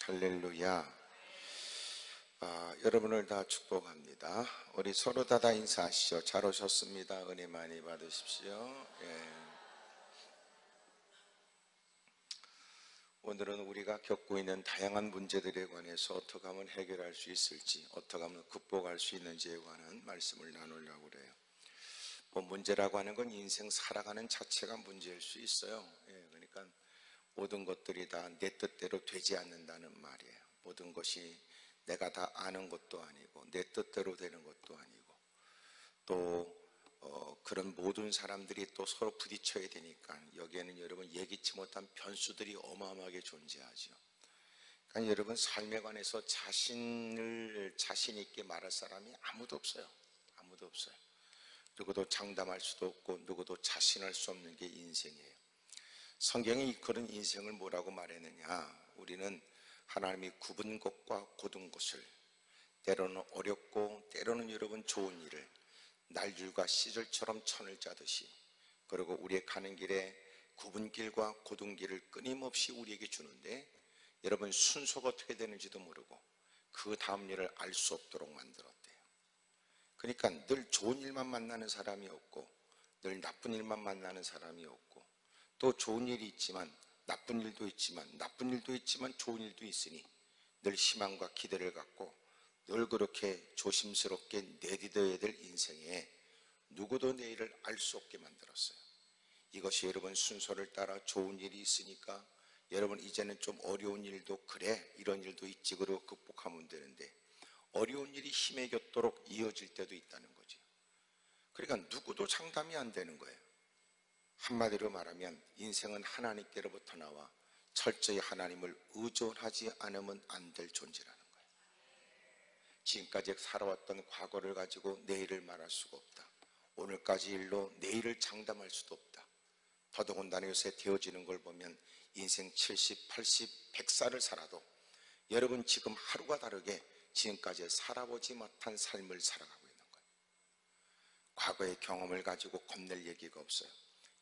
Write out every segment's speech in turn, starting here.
할렐루야. 여러분을 다 축복합니다. 우리 서로 다 인사하시죠. 잘 오셨습니다. 은혜 많이 받으십시오. 오늘은 우리가 겪고 있는 다양한 문제들에 관해서 어떻게 하면 해결할 수 있을지, 어떻게 하면 극복할 수 있는지에 관한 말씀을 나누려고 그래요. 문제라고 하는 건 인생 살아가는 자체가 문제일 수 있어요. 그러니까 모든 것들이 다 내 뜻대로 되지 않는다는 말이에요. 모든 것이 내가 다 아는 것도 아니고 내 뜻대로 되는 것도 아니고 또 그런 모든 사람들이 또 서로 부딪혀야 되니까 여기에는 여러분 예기치 못한 변수들이 어마어마하게 존재하죠. 그러니까 여러분 삶에 관해서 자신을 자신 있게 말할 사람이 아무도 없어요. 아무도 없어요. 누구도 장담할 수도 없고 누구도 자신할 수 없는 게 인생이에요. 성경이 그런 인생을 뭐라고 말했느냐? 우리는 하나님이 굽은 곳과 곧은 곳을, 때로는 어렵고 때로는 여러분 좋은 일을 날줄과 시절처럼 천을 짜듯이, 그리고 우리의 가는 길에 굽은 길과 곧은 길을 끊임없이 우리에게 주는데, 여러분 순서가 어떻게 되는지도 모르고 그 다음 일을 알 수 없도록 만들었대요. 그러니까 늘 좋은 일만 만나는 사람이 없고 늘 나쁜 일만 만나는 사람이 없고, 또 좋은 일이 있지만 나쁜 일도 있지만 나쁜 일도 있지만 좋은 일도 있으니 늘 희망과 기대를 갖고 늘 그렇게 조심스럽게 내딛어야 될 인생에 누구도 내일을 알 수 없게 만들었어요. 이것이 여러분 순서를 따라 좋은 일이 있으니까 여러분 이제는 좀 어려운 일도 그래 이런 일도 있지 그러고 극복하면 되는데, 어려운 일이 힘에 겹도록 이어질 때도 있다는 거죠. 그러니까 누구도 장담이 안 되는 거예요. 한마디로 말하면 인생은 하나님께로부터 나와 철저히 하나님을 의존하지 않으면 안 될 존재라는 거예요. 지금까지 살아왔던 과거를 가지고 내일을 말할 수가 없다. 오늘까지 일로 내일을 장담할 수도 없다. 더더군다나 요새 되어지는 걸 보면 인생 70, 80, 100살을 살아도 여러분 지금 하루가 다르게 지금까지 살아보지 못한 삶을 살아가고 있는 거예요. 과거의 경험을 가지고 겁낼 얘기가 없어요.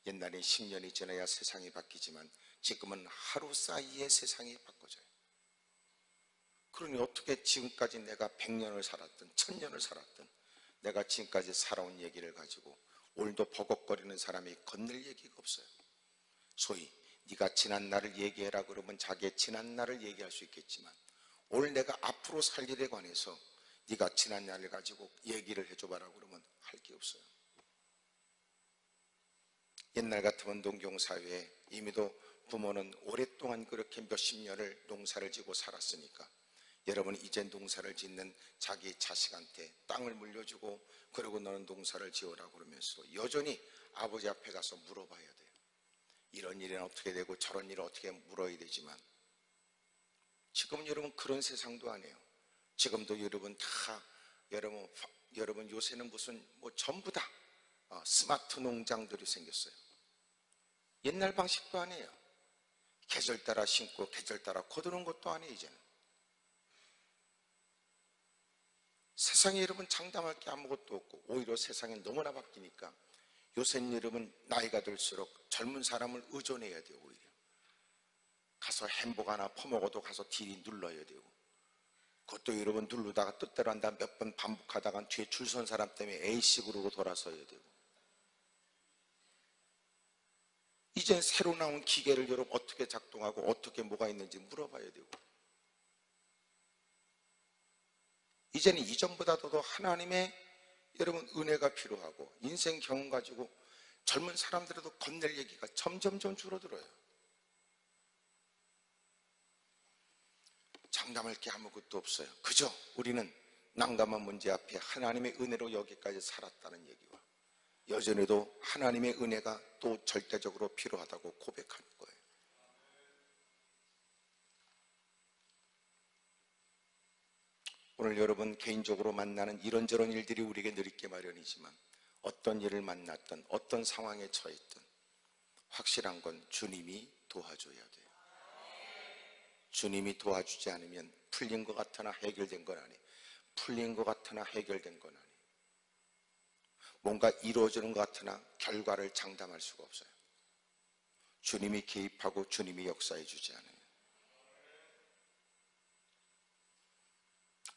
옛날에 10년이 지나야 세상이 바뀌지만 지금은 하루 사이에 세상이 바꿔져요. 그러니 어떻게 지금까지 내가 100년을 살았든 1000년을 살았든 내가 지금까지 살아온 얘기를 가지고 오늘도 버벅거리는 사람이 건넬 얘기가 없어요. 소위 네가 지난 날을 얘기해라 그러면 자기의 지난 날을 얘기할 수 있겠지만, 오늘 내가 앞으로 살 일에 관해서 네가 지난 날을 가지고 얘기를 해줘봐라 그러면 할 게 없어요. 옛날 같으면 농경사회에 이미도 부모는 오랫동안 그렇게 몇십 년을 농사를 지고 살았으니까 여러분 이제 농사를 짓는 자기 자식한테 땅을 물려주고 그러고 너는 농사를 지어라 그러면서도 여전히 아버지 앞에 가서 물어봐야 돼요. 이런 일은 어떻게 되고 저런 일은 어떻게 물어야 되지만, 지금 여러분 그런 세상도 아니에요. 지금도 여러분 다 여러분 요새는 무슨 전부 다 스마트 농장들이 생겼어요. 옛날 방식도 아니에요. 계절 따라 심고 계절 따라 거두는 것도 아니에요. 이제는 세상에 여러분 장담할 게 아무것도 없고 오히려 세상이 너무나 바뀌니까 요새는 여러분 나이가 들수록 젊은 사람을 의존해야 돼요. 오히려 가서 햄버거 하나 퍼먹어도 가서 딜이 눌러야 되고, 그것도 여러분 누르다가 뜻대로 한다 몇 번 반복하다가 뒤에 줄 선 사람 때문에 A식으로 돌아서야 되고, 이제 새로 나온 기계를 여러분 어떻게 작동하고 어떻게 뭐가 있는지 물어봐야 되고, 이제는 이전보다도 하나님의 여러분 은혜가 필요하고 인생 경험 가지고 젊은 사람들에도 건넬 얘기가 점점점 줄어들어요. 장담할 게 아무것도 없어요. 그저 우리는 난감한 문제 앞에 하나님의 은혜로 여기까지 살았다는 얘기와 여전히도 하나님의 은혜가 또 절대적으로 필요하다고 고백하는 거예요. 오늘 여러분 개인적으로 만나는 이런저런 일들이 우리에게 늘 있게 마련이지만, 어떤 일을 만났든 어떤 상황에 처했든 확실한 건 주님이 도와줘야 돼요. 주님이 도와주지 않으면 풀린 것 같으나 해결된 건 아니에요. 풀린 것 같으나 해결된 건 아니에요. 뭔가 이루어지는 것 같으나 결과를 장담할 수가 없어요. 주님이 개입하고 주님이 역사해 주지 않아요.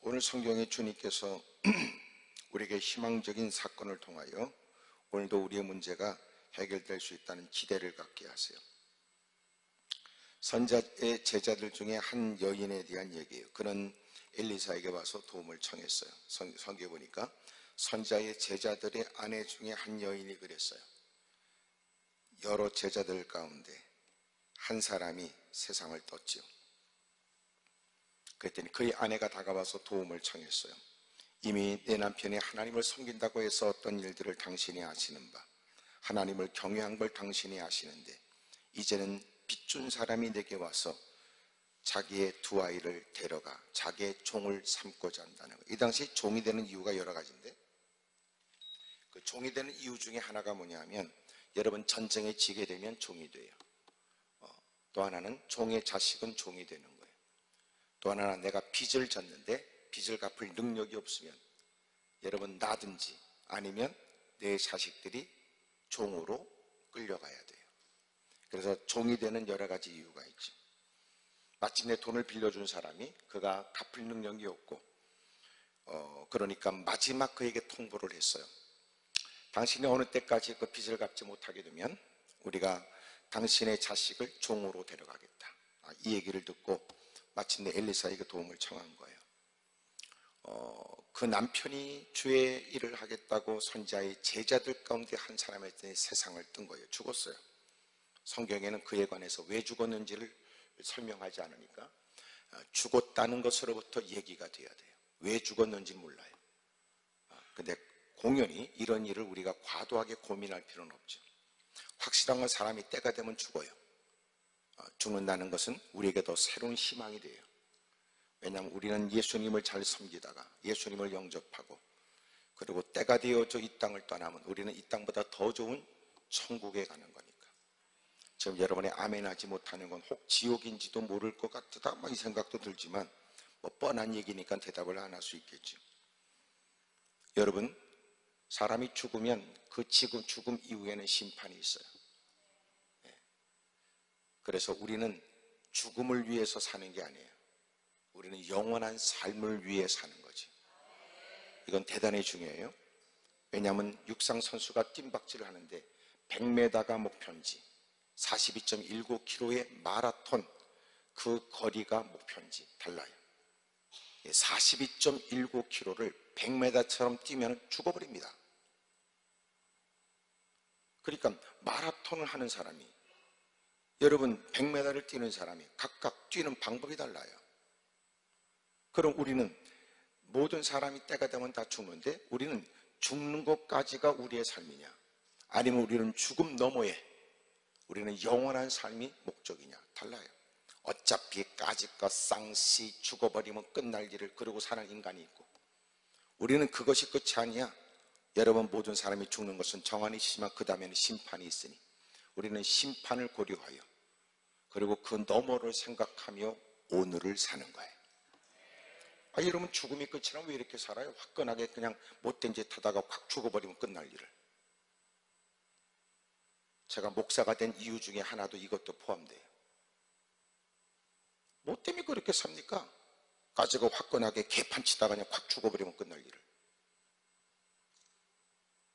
오늘 성경에 주님께서 우리에게 희망적인 사건을 통하여 오늘도 우리의 문제가 해결될 수 있다는 기대를 갖게 하세요. 선자의 제자들 중에 한 여인에 대한 얘기예요. 그는 엘리사에게 와서 도움을 청했어요. 성경에 보니까 선자의 제자들의 아내 중에 한 여인이 그랬어요. 여러 제자들 가운데 한 사람이 세상을 떴지요. 그랬더니 그의 아내가 다가와서 도움을 청했어요. 이미 내 남편이 하나님을 섬긴다고 해서 어떤 일들을 당신이 아시는 바, 하나님을 경외한 걸 당신이 아시는데 이제는 빚준 사람이 내게 와서 자기의 두 아이를 데려가 자기의 종을 삼고자 한다는 거예요. 이 당시 종이 되는 이유가 여러 가지인데 그 종이 되는 이유 중에 하나가 뭐냐면 여러분 전쟁에 지게 되면 종이 돼요. 또 하나는 종의 자식은 종이 되는 거예요. 또 하나는 내가 빚을 졌는데 빚을 갚을 능력이 없으면 여러분 나든지 아니면 내 자식들이 종으로 끌려가야 돼요. 그래서 종이 되는 여러 가지 이유가 있죠. 마침내 돈을 빌려준 사람이 그가 갚을 능력이 없고 그러니까 마지막 그에게 통보를 했어요. 당신이 어느 때까지 그 빚을 갚지 못하게 되면 우리가 당신의 자식을 종으로 데려가겠다. 이 얘기를 듣고 마침내 엘리사에게 도움을 청한 거예요. 그 남편이 주의 일을 하겠다고 선지자의 제자들 가운데 한 사람의 세상을 뜬 거예요. 죽었어요. 성경에는 그에 관해서 왜 죽었는지를 설명하지 않으니까 죽었다는 것으로부터 얘기가 돼야 돼요. 왜 죽었는지 몰라요. 근데 공연히 이런 일을 우리가 과도하게 고민할 필요는 없죠. 확실한 건 사람이 때가 되면 죽어요. 죽는다는 것은 우리에게 더 새로운 희망이 돼요. 왜냐하면 우리는 예수님을 잘 섬기다가 예수님을 영접하고 그리고 때가 되어져 이 땅을 떠나면 우리는 이 땅보다 더 좋은 천국에 가는 거니까. 지금 여러분의 아멘하지 못하는 건 혹 지옥인지도 모를 것 같다 이 생각도 들지만 뭐 뻔한 얘기니까 대답을 안 할 수 있겠죠. 여러분, 사람이 죽으면 그 죽음 이후에는 심판이 있어요. 그래서 우리는 죽음을 위해서 사는 게 아니에요. 우리는 영원한 삶을 위해 사는 거지. 이건 대단히 중요해요. 왜냐하면 육상 선수가 뜀박질을 하는데 100m가 목표인지 42.19km의 마라톤 그 거리가 목표인지 달라요. 42.19km를 100m처럼 뛰면 죽어버립니다. 그러니까 마라톤을 하는 사람이 여러분 100m를 뛰는 사람이 각각 뛰는 방법이 달라요. 그럼 우리는 모든 사람이 때가 되면 다 죽는데 우리는 죽는 것까지가 우리의 삶이냐 아니면 우리는 죽음 너머에 우리는 영원한 삶이 목적이냐 달라요. 어차피 까짓것 쌍시 죽어버리면 끝날 일을 그러고 사는 인간이 있고 우리는 그것이 끝이 아니야. 여러분 모든 사람이 죽는 것은 정한이 있지만 그 다음에는 심판이 있으니 우리는 심판을 고려하여 그리고 그 너머를 생각하며 오늘을 사는 거예요. 여러분 죽음이 끝이라면 왜 이렇게 살아요? 화끈하게 그냥 못된 짓 하다가 확 죽어버리면 끝날 일을. 제가 목사가 된 이유 중에 하나도 이것도 포함돼요. 뭐 때문에 그렇게 삽니까? 가지고 화끈하게 개판치다가 그냥 확 죽어버리면 끝날 일을.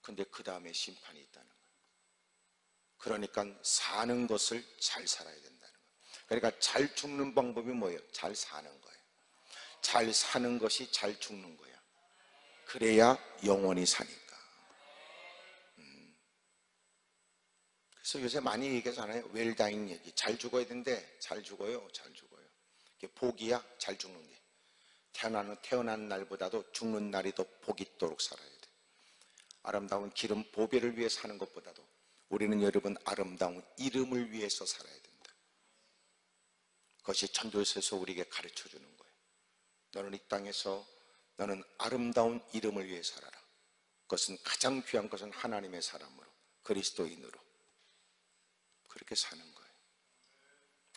근데 그 다음에 심판이 있다는 거예요. 그러니까 사는 것을 잘 살아야 된다는 거예요. 그러니까 잘 죽는 방법이 뭐예요? 잘 사는 거예요. 잘 사는 것이 잘 죽는 거야. 그래야 영원히 사니까. 그래서 요새 많이 얘기하잖아요. 웰다잉 얘기. 잘 죽어야 되는데 잘 죽어요. 잘 죽어요. 이게 복이야. 잘 죽는 게. 태어난 날보다도 죽는 날이 더 복 있도록 살아야 돼. 아름다운 기름 보배를 위해 사는 것보다도 우리는 여러분 아름다운 이름을 위해서 살아야 된다. 그것이 전도서에서 우리에게 가르쳐 주는 거예요. 너는 이 땅에서 너는 아름다운 이름을 위해 살아라. 그것은 가장 귀한 것은 하나님의 사람으로 그리스도인으로 그렇게 사는 거예요.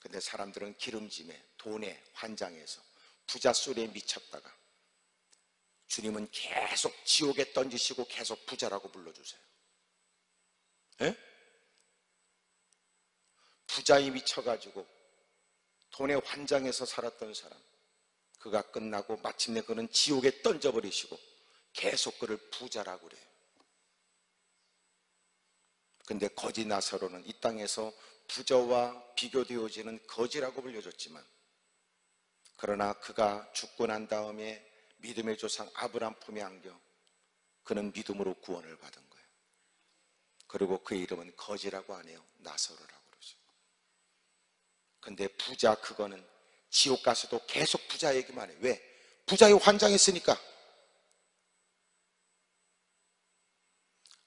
근데 사람들은 기름짐에 돈에 환장해서 부자 소리에 미쳤다가 주님은 계속 지옥에 던지시고 계속 부자라고 불러주세요. 에? 부자에 미쳐가지고 돈에 환장해서 살았던 사람 그가 끝나고 마침내 그는 지옥에 던져버리시고 계속 그를 부자라고 그래요. 근데 거지 나사로는 이 땅에서 부자와 비교되어지는 거지라고 불려졌지만, 그러나 그가 죽고 난 다음에 믿음의 조상 아브라함 품에 안겨 그는 믿음으로 구원을 받은 거예요. 그리고 그의 이름은 거지라고 안 해요. 나사로라고 그러죠. 근데 부자 그거는 지옥 가서도 계속 부자 얘기만 해요. 왜? 부자의 환장했으니까.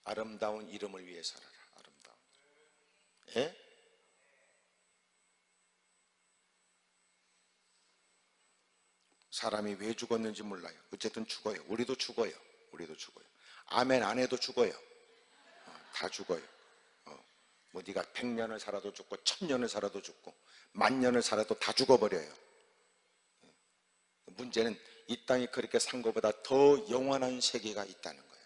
아름다운 이름을 위해 살아라. 아름다운. 예? 사람이 왜 죽었는지 몰라요. 어쨌든 죽어요. 우리도 죽어요. 우리도 죽어요. 아멘 안 해도 죽어요. 다 죽어요. 뭐 네가 100년을 살아도 죽고 1000년을 살아도 죽고 10,000년을 살아도 다 죽어버려요. 문제는 이 땅이 그렇게 산 것보다 더 영원한 세계가 있다는 거예요.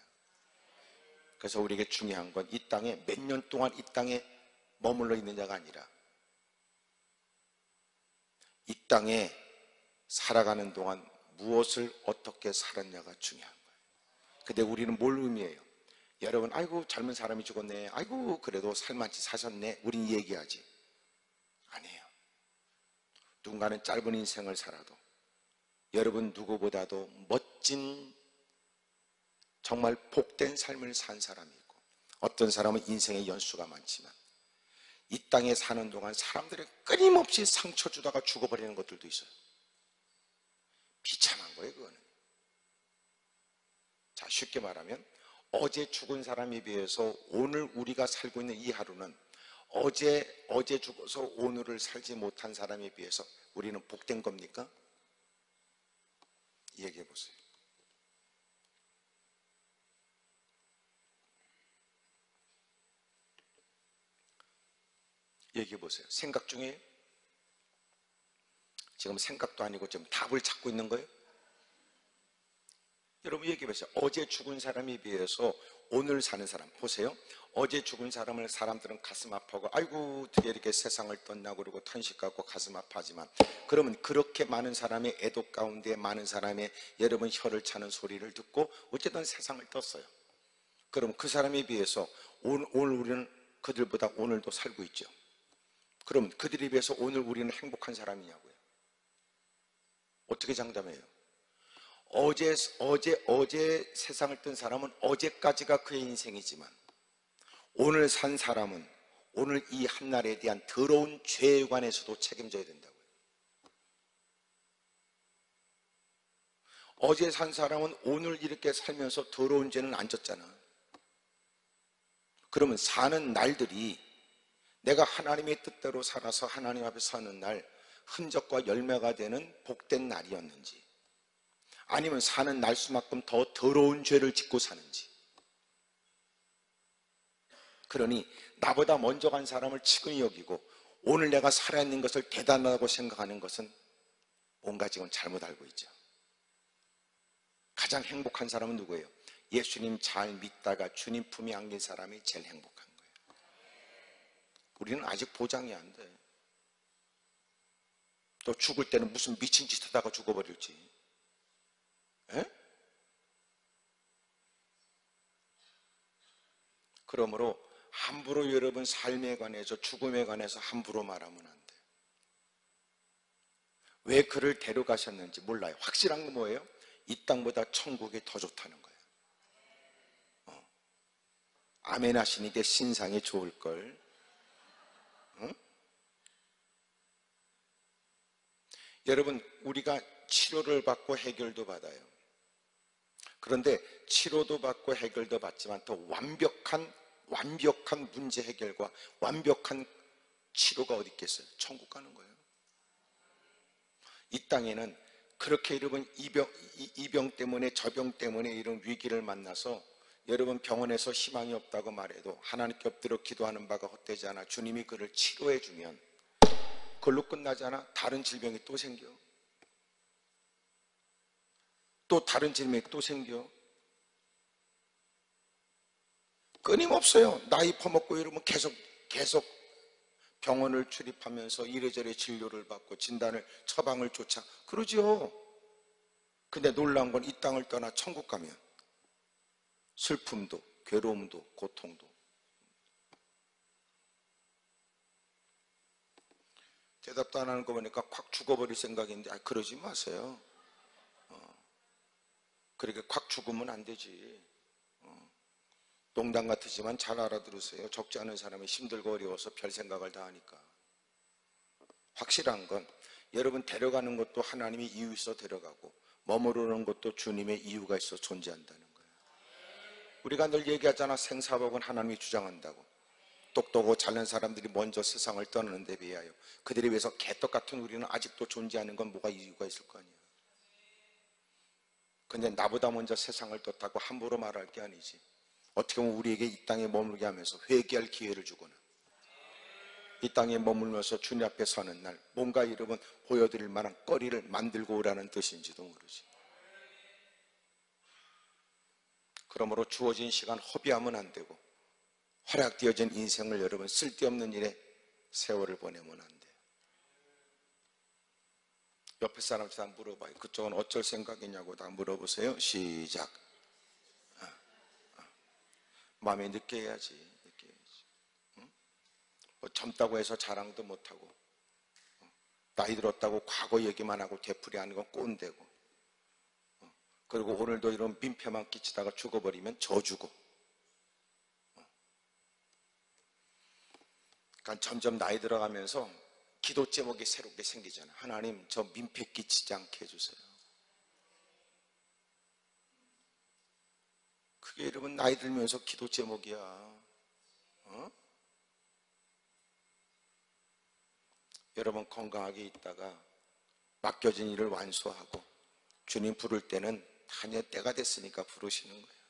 그래서 우리에게 중요한 건 이 땅에 몇 년 동안 이 땅에 머물러 있느냐가 아니라 이 땅에 살아가는 동안 무엇을 어떻게 살았냐가 중요한 거예요. 근데 우리는 뭘 의미해요? 여러분, 아이고 젊은 사람이 죽었네, 아이고 그래도 살만치 사셨네, 우린 얘기하지. 아니에요. 누군가는 짧은 인생을 살아도 여러분 누구보다도 멋진 정말 복된 삶을 산 사람이 있고, 어떤 사람은 인생의 연수가 많지만 이 땅에 사는 동안 사람들이 끊임없이 상처 주다가 죽어버리는 것들도 있어요. 비참한 거예요, 그거는. 자, 쉽게 말하면 어제 죽은 사람에 비해서 오늘 우리가 살고 있는 이 하루는 어제 죽어서 오늘을 살지 못한 사람에 비해서 우리는 복된 겁니까? 얘기해 보세요. 얘기해 보세요. 생각 중에 지금 생각도 아니고 지금 답을 찾고 있는 거예요? 여러분 얘기해 보세요. 어제 죽은 사람에 비해서 오늘 사는 사람 보세요. 어제 죽은 사람을 사람들은 가슴 아파하고 아이고 어떻게 이렇게 세상을 떴나 그러고 탄식하고 가슴 아파하지만, 그러면 그렇게 많은 사람의 애도 가운데 많은 사람의 여러분 혀를 차는 소리를 듣고 어쨌든 세상을 떴어요. 그럼 그 사람에 비해서 오늘 우리는 그들보다 오늘도 살고 있죠. 그럼 그들에 비해서 오늘 우리는 행복한 사람이냐고요? 어떻게 장담해요? 어제 세상을 뜬 사람은 어제까지가 그의 인생이지만 오늘 산 사람은 오늘 이 한날에 대한 더러운 죄에 관해서도 책임져야 된다고요. 어제 산 사람은 오늘 이렇게 살면서 더러운 죄는 안 졌잖아. 그러면 사는 날들이 내가 하나님의 뜻대로 살아서 하나님 앞에 서는 날 흔적과 열매가 되는 복된 날이었는지, 아니면 사는 날수만큼 더 더러운 죄를 짓고 사는지. 그러니 나보다 먼저 간 사람을 치근히 여기고 오늘 내가 살아있는 것을 대단하다고 생각하는 것은 뭔가 지금 잘못 알고 있죠. 가장 행복한 사람은 누구예요? 예수님 잘 믿다가 주님 품에 안긴 사람이 제일 행복한 거예요. 우리는 아직 보장이 안 돼. 또 죽을 때는 무슨 미친 짓 하다가 죽어버릴지. 에? 그러므로 함부로 여러분 삶에 관해서 죽음에 관해서 함부로 말하면 안 돼. 왜 그를 데려가셨는지 몰라요. 확실한 건 뭐예요? 이 땅보다 천국이 더 좋다는 거예요. 아멘 하시니까 신상이 좋을걸. 응? 여러분, 우리가 치료를 받고 해결도 받아요. 그런데 치료도 받고 해결도 받지만 더 완벽한 문제 해결과 완벽한 치료가 어디 있겠어요? 천국 가는 거예요. 이 땅에는 그렇게 여러분 이 병 때문에 저 병 때문에 이런 위기를 만나서 여러분 병원에서 희망이 없다고 말해도 하나님께 엎드려 기도하는 바가 헛되지 않아 주님이 그를 치료해 주면 그걸로 끝나지 않아. 다른 질병이 또 생겨. 또 다른 질병이 또 생겨. 끊임없어요. 나이 퍼먹고 이러면 계속 병원을 출입하면서 이래저래 진료를 받고 진단을 처방을 쫓아 그러죠. 근데 놀라운 건 이 땅을 떠나 천국 가면 슬픔도 괴로움도 고통도. 대답도 안 하는 거 보니까 콱 죽어버릴 생각인데 그러지 마세요. 그렇게 콱 죽으면 안 되지. 농담 같으지만 잘 알아들으세요. 적지 않은 사람이 힘들고 어려워서 별 생각을 다 하니까. 확실한 건 여러분 데려가는 것도 하나님이 이유 있어 데려가고 머무르는 것도 주님의 이유가 있어 존재한다는 거예요. 우리가 늘 얘기하잖아. 생사복은 하나님이 주장한다고. 똑똑하고 잘난 사람들이 먼저 세상을 떠나는 데 비하여 그들에 비해서 개떡 같은 우리는 아직도 존재하는 건 뭐가 이유가 있을 거 아니야. 근데 나보다 먼저 세상을 떴다고 함부로 말할 게 아니지. 어떻게 보면 우리에게 이 땅에 머물게 하면서 회개할 기회를 주거나 이 땅에 머물면서 주님 앞에 서는 날 뭔가 여러분 보여드릴 만한 거리를 만들고 오라는 뜻인지도 모르지. 그러므로 주어진 시간 허비하면 안 되고 허락되어진 인생을 여러분 쓸데없는 일에 세월을 보내면 안 돼요. 옆에 사람한테 다 물어봐요. 그쪽은 어쩔 생각이냐고 다 물어보세요. 시작. 마음에 느껴야지. 뭐 젊다고 해서 자랑도 못하고 나이 들었다고 과거 얘기만 하고 되풀이하는 건 꼰대고 그리고 오늘도 이런 민폐만 끼치다가 죽어버리면 저주고. 그러니까 점점 나이 들어가면서 기도 제목이 새롭게 생기잖아. 하나님 저 민폐 끼치지 않게 해주세요. 그게 여러분 나이 들면서 기도 제목이야. 여러분 건강하게 있다가 맡겨진 일을 완수하고 주님 부를 때는 단연 때가 됐으니까 부르시는 거예요.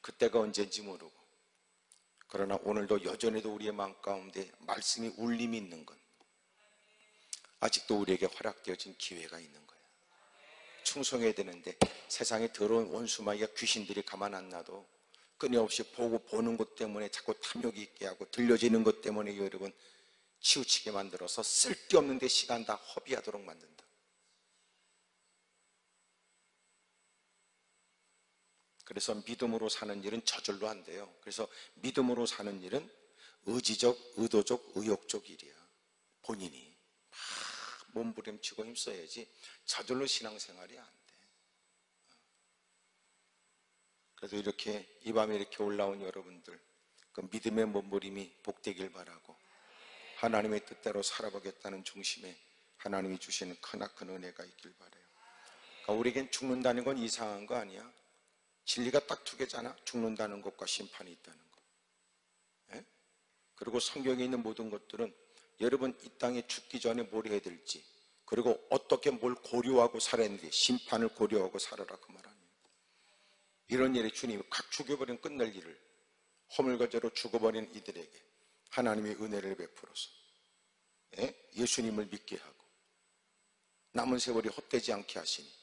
그때가 언제인지 모르고. 그러나 오늘도 여전히도 우리의 마음 가운데 말씀이 울림이 있는 건 아직도 우리에게 허락되어진 기회가 있는 거예요. 충성해야 되는데 세상에 더러운 원수마귀가 귀신들이 가만 안 놔도 끊임없이 보고 보는 것 때문에 자꾸 탐욕이 있게 하고 들려지는 것 때문에 여러분 치우치게 만들어서 쓸데없는 데 시간 다 허비하도록 만든다. 그래서 믿음으로 사는 일은 저절로 안 돼요. 그래서 믿음으로 사는 일은 의지적, 의도적, 의욕적 일이야. 본인이 막 몸부림치고 힘써야지 저절로 신앙생활이 안 돼. 그래도 이렇게 이 밤에 이렇게 올라온 여러분들 그 믿음의 몸부림이 복되길 바라고 하나님의 뜻대로 살아보겠다는 중심에 하나님이 주시는 크나큰 은혜가 있길 바라요. 그러니까 우리에겐 죽는다는 건 이상한 거 아니야. 진리가 딱 두 개잖아. 죽는다는 것과 심판이 있다는 것. 예? 그리고 성경에 있는 모든 것들은 여러분 이 땅에 죽기 전에 뭘 해야 될지 그리고 어떻게 뭘 고려하고 살아야 되는지 심판을 고려하고 살아라 그 말 아니에요. 이런 일에 주님이 확 죽여버린 끝날 일을 허물과제로 죽어버린 이들에게 하나님의 은혜를 베풀어서 예수님을 믿게 하고 남은 세월이 헛되지 않게 하시니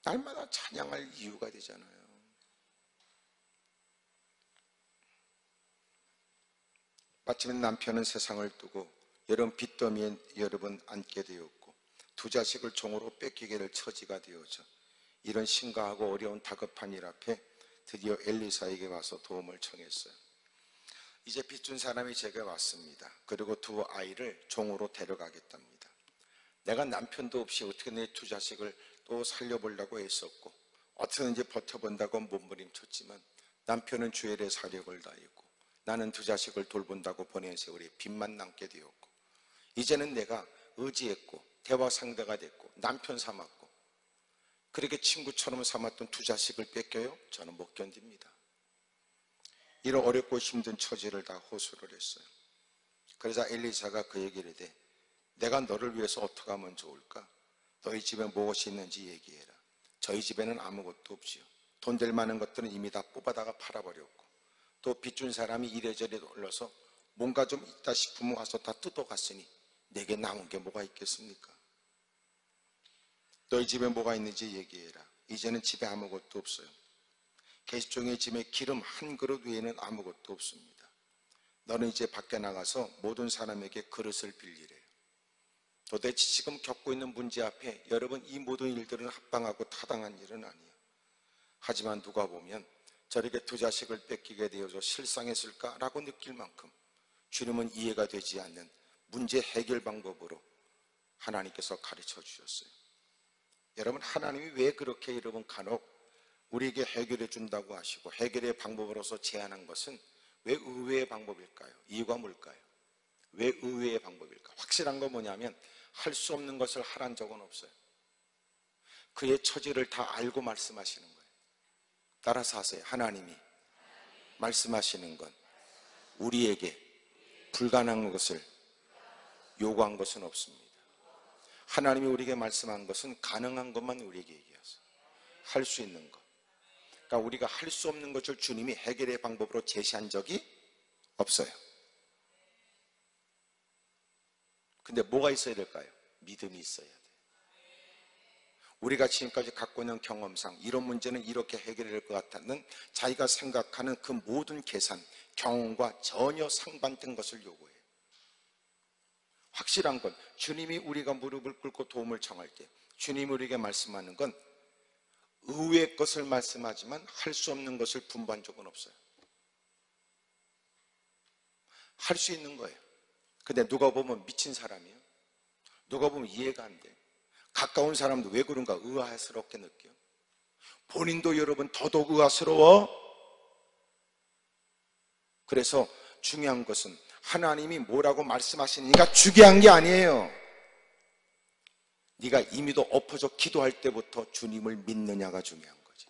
날마다 찬양할 이유가 되잖아요. 마침내 남편은 세상을 두고 여러분 빚더미에 여러분 앉게 되었고 두 자식을 종으로 뺏기게 될 처지가 되어져 이런 심각하고 어려운 다급한 일 앞에 드디어 엘리사에게 와서 도움을 청했어요. 이제 빚준 사람이 제게 왔습니다. 그리고 두 아이를 종으로 데려가겠답니다. 내가 남편도 없이 어떻게 내 두 자식을 또 살려보려고 했었고 어떻게든지 버텨본다고 몸부림쳤지만 남편은 주일에 사력을 다했고 나는 두 자식을 돌본다고 보낸 세월에 빚만 남게 되었고 이제는 내가 의지했고 대화 상대가 됐고 남편 삼았고 그렇게 친구처럼 삼았던 두 자식을 뺏겨요? 저는 못 견딥니다. 이런 어렵고 힘든 처지를 다 호소를 했어요. 그러자 엘리사가 그 얘기를 해 내가 너를 위해서 어떻게 하면 좋을까? 너희 집에 무엇이 있는지 얘기해라. 저희 집에는 아무것도 없지요. 돈 될 만한 것들은 이미 다 뽑아다가 팔아버렸고 또 빚준 사람이 이래저래 올라서 뭔가 좀 있다 싶으면 와서 다 뜯어갔으니 내게 남은 게 뭐가 있겠습니까? 너희 집에 뭐가 있는지 얘기해라. 이제는 집에 아무것도 없어요. 계집종의 집에 기름 한 그릇 외에는 아무것도 없습니다. 너는 이제 밖에 나가서 모든 사람에게 그릇을 빌리래요. 도대체 지금 겪고 있는 문제 앞에 여러분 이 모든 일들은 합당하고 타당한 일은 아니에요. 하지만 누가 보면 저렇게 두 자식을 뺏기게 되어서 실상했을까라고 느낄 만큼 주님은 이해가 되지 않는 문제 해결 방법으로 하나님께서 가르쳐 주셨어요. 여러분, 하나님이 왜 그렇게 여러분 간혹 우리에게 해결해 준다고 하시고 해결의 방법으로서 제안한 것은 왜 의외의 방법일까요? 이유가 뭘까요? 왜 의외의 방법일까? 확실한 건 뭐냐면 할 수 없는 것을 하란 적은 없어요. 그의 처지를 다 알고 말씀하시는 거예요. 따라서 하세요. 하나님이 말씀하시는 건 우리에게 불가능한 것을 요구한 것은 없습니다. 하나님이 우리에게 말씀한 것은 가능한 것만 우리에게 얘기하세요. 할 수 있는 것. 그러니까 우리가 할 수 없는 것을 주님이 해결의 방법으로 제시한 적이 없어요. 근데 뭐가 있어야 될까요? 믿음이 있어야 돼요. 우리가 지금까지 갖고 있는 경험상 이런 문제는 이렇게 해결될 것 같다는 자기가 생각하는 그 모든 계산, 경험과 전혀 상반된 것을 요구해요. 확실한 건 주님이 우리가 무릎을 꿇고 도움을 청할 때 주님이 우리에게 말씀하는 건 의외의 것을 말씀하지만 할 수 없는 것을 분부한 적은 없어요. 할 수 있는 거예요. 근데 누가 보면 미친 사람이에요. 누가 보면 이해가 안 돼요. 가까운 사람도 왜 그런가 의아스럽게 느껴요. 본인도 여러분 더더욱 의아스러워. 그래서 중요한 것은 하나님이 뭐라고 말씀하시니까 중요한 게 아니에요. 네가 이미도 엎어져 기도할 때부터 주님을 믿느냐가 중요한 거지.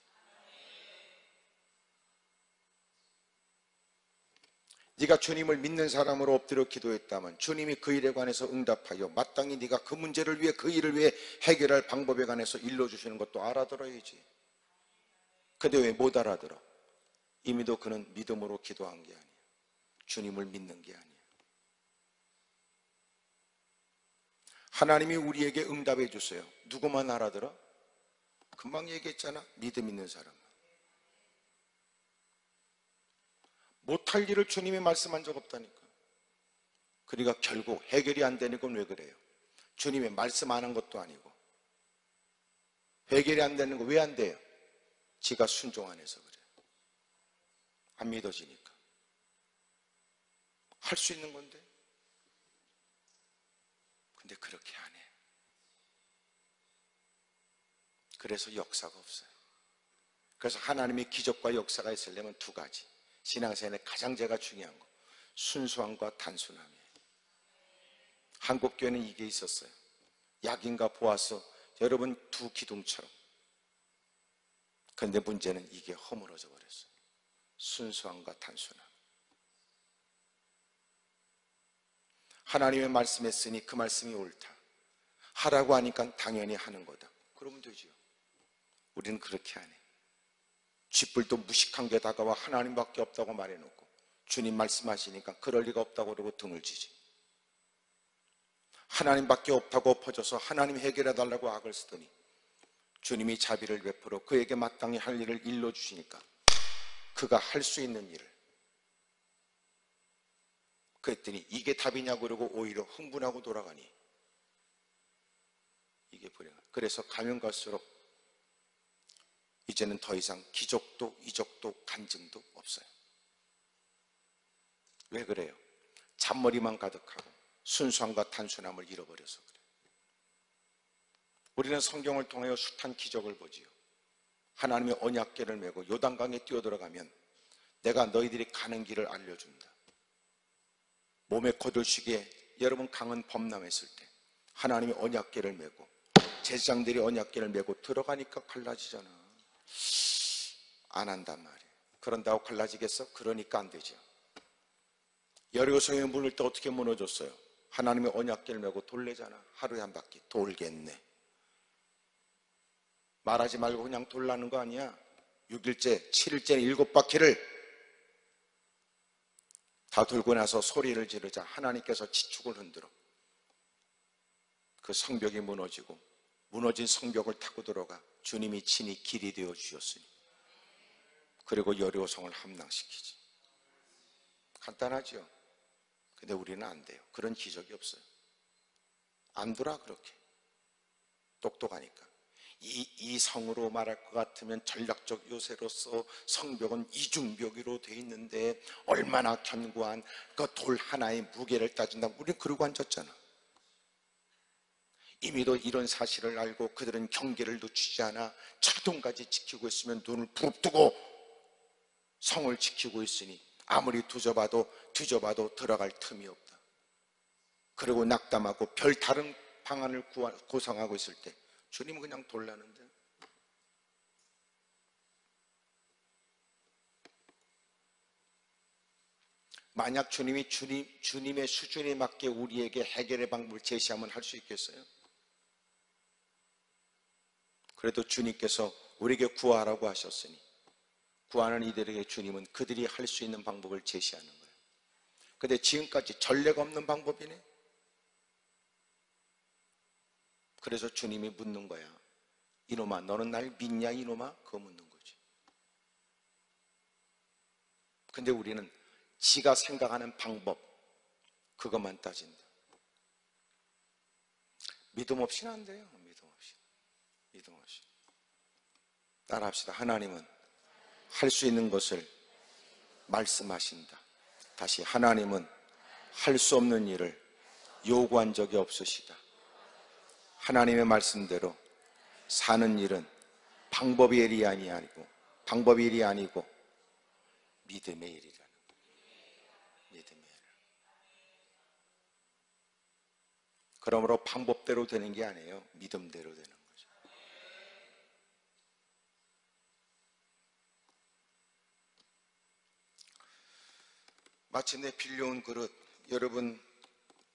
네가 주님을 믿는 사람으로 엎드려 기도했다면 주님이 그 일에 관해서 응답하여 마땅히 네가 그 문제를 위해 그 일을 위해 해결할 방법에 관해서 일러주시는 것도 알아들어야지. 근데 왜 못 알아들어? 이미도 그는 믿음으로 기도한 게 아니에요. 주님을 믿는 게 아니에요. 하나님이 우리에게 응답해 주세요. 누구만 알아들어? 금방 얘기했잖아. 믿음 있는 사람. 못할 일을 주님이 말씀한 적 없다니까. 그러니까 결국 해결이 안 되는 건 왜 그래요? 주님이 말씀 안 한 것도 아니고 해결이 안 되는 거 왜 안 돼요? 지가 순종 안 해서 그래요. 안 믿어지니까. 할 수 있는 건데 근데 그렇게 안 해. 그래서 역사가 없어요. 그래서 하나님의 기적과 역사가 있으려면 두 가지. 신앙생활에 가장 제가 중요한 거 순수함과 단순함이에요. 한국교회는 이게 있었어요. 약인과 보아서 여러분 두 기둥처럼. 그런데 문제는 이게 허물어져 버렸어요. 순수함과 단순함. 하나님의 말씀했으니 그 말씀이 옳다. 하라고 하니까 당연히 하는 거다. 그러면 되지요. 우리는 그렇게 안 해. 쥐뿔도 무식한 게 다가와 하나님밖에 없다고 말해놓고 주님 말씀하시니까 그럴 리가 없다고 그러고 등을 지지. 하나님밖에 없다고 엎어져서 하나님 해결해달라고 악을 쓰더니 주님이 자비를 베풀어 그에게 마땅히 할 일을 일러주시니까 그가 할 수 있는 일을 그랬더니 이게 답이냐고 그러고 오히려 흥분하고 돌아가니 이게 불행. 그래서 가면 갈수록 이제는 더 이상 기적도 이적도 간증도 없어요. 왜 그래요? 잔머리만 가득하고 순수함과 단순함을 잃어버려서 그래요. 우리는 성경을 통하여 숱한 기적을 보지요. 하나님의 언약궤를 메고 요단강에 뛰어들어가면 내가 너희들이 가는 길을 알려준다. 몸에 거들시기에 여러분 강은 범람했을 때 하나님의 언약궤를 메고 제사장들이 언약궤를 메고 들어가니까 갈라지잖아. 안 한단 말이에요. 그런다고 갈라지겠어? 그러니까 안 되죠. 여리고성에 물을 때 어떻게 무너졌어요? 하나님의 언약궤를 메고 돌래잖아. 하루에 한 바퀴 돌겠네. 말하지 말고 그냥 돌라는 거 아니야. 6일째, 7일째 7바퀴를 다 돌고 나서 소리를 지르자 하나님께서 지축을 흔들어 그 성벽이 무너지고 무너진 성벽을 타고 들어가 주님이 친히 길이 되어 주셨으니 그리고 여리고성을 함락시키지. 간단하죠. 근데 우리는 안 돼요. 그런 기적이 없어요. 안 돌아. 그렇게 똑똑하니까. 이 성으로 말할 것 같으면 전략적 요새로서 성벽은 이중벽으로 돼 있는데 얼마나 견고한 그 돌 하나의 무게를 따진다고 우리는 그러고 앉았잖아. 이미도 이런 사실을 알고 그들은 경계를 늦추지 않아 철통까지 지키고 있으면 눈을 부릅뜨고 성을 지키고 있으니 아무리 뒤져봐도 들어갈 틈이 없다. 그리고 낙담하고 별 다른 방안을 구상하고 있을 때 주님은 그냥 돌라는데, 만약 주님의 수준에 맞게 우리에게 해결의 방법을 제시하면 할 수 있겠어요? 그래도 주님께서 우리에게 구하라고 하셨으니 구하는 이들에게 주님은 그들이 할 수 있는 방법을 제시하는 거예요. 근데 지금까지 전례가 없는 방법이네. 그래서 주님이 묻는 거야. 이놈아, 너는 날 믿냐 이놈아? 그거 묻는 거지. 근데 우리는 지가 생각하는 방법, 그것만 따진다. 믿음 없이는 안 돼요. 믿음 없이. 따라합시다. 하나님은 할 수 있는 것을 말씀하신다. 다시, 하나님은 할 수 없는 일을 요구한 적이 없으시다. 하나님의 말씀대로 사는 일은 방법의 일이 아니고 믿음의 일이라는 거예요. 믿음의 일. 그러므로 방법대로 되는 게 아니에요. 믿음대로 되는 거죠. 마침내 빌려온 그릇, 여러분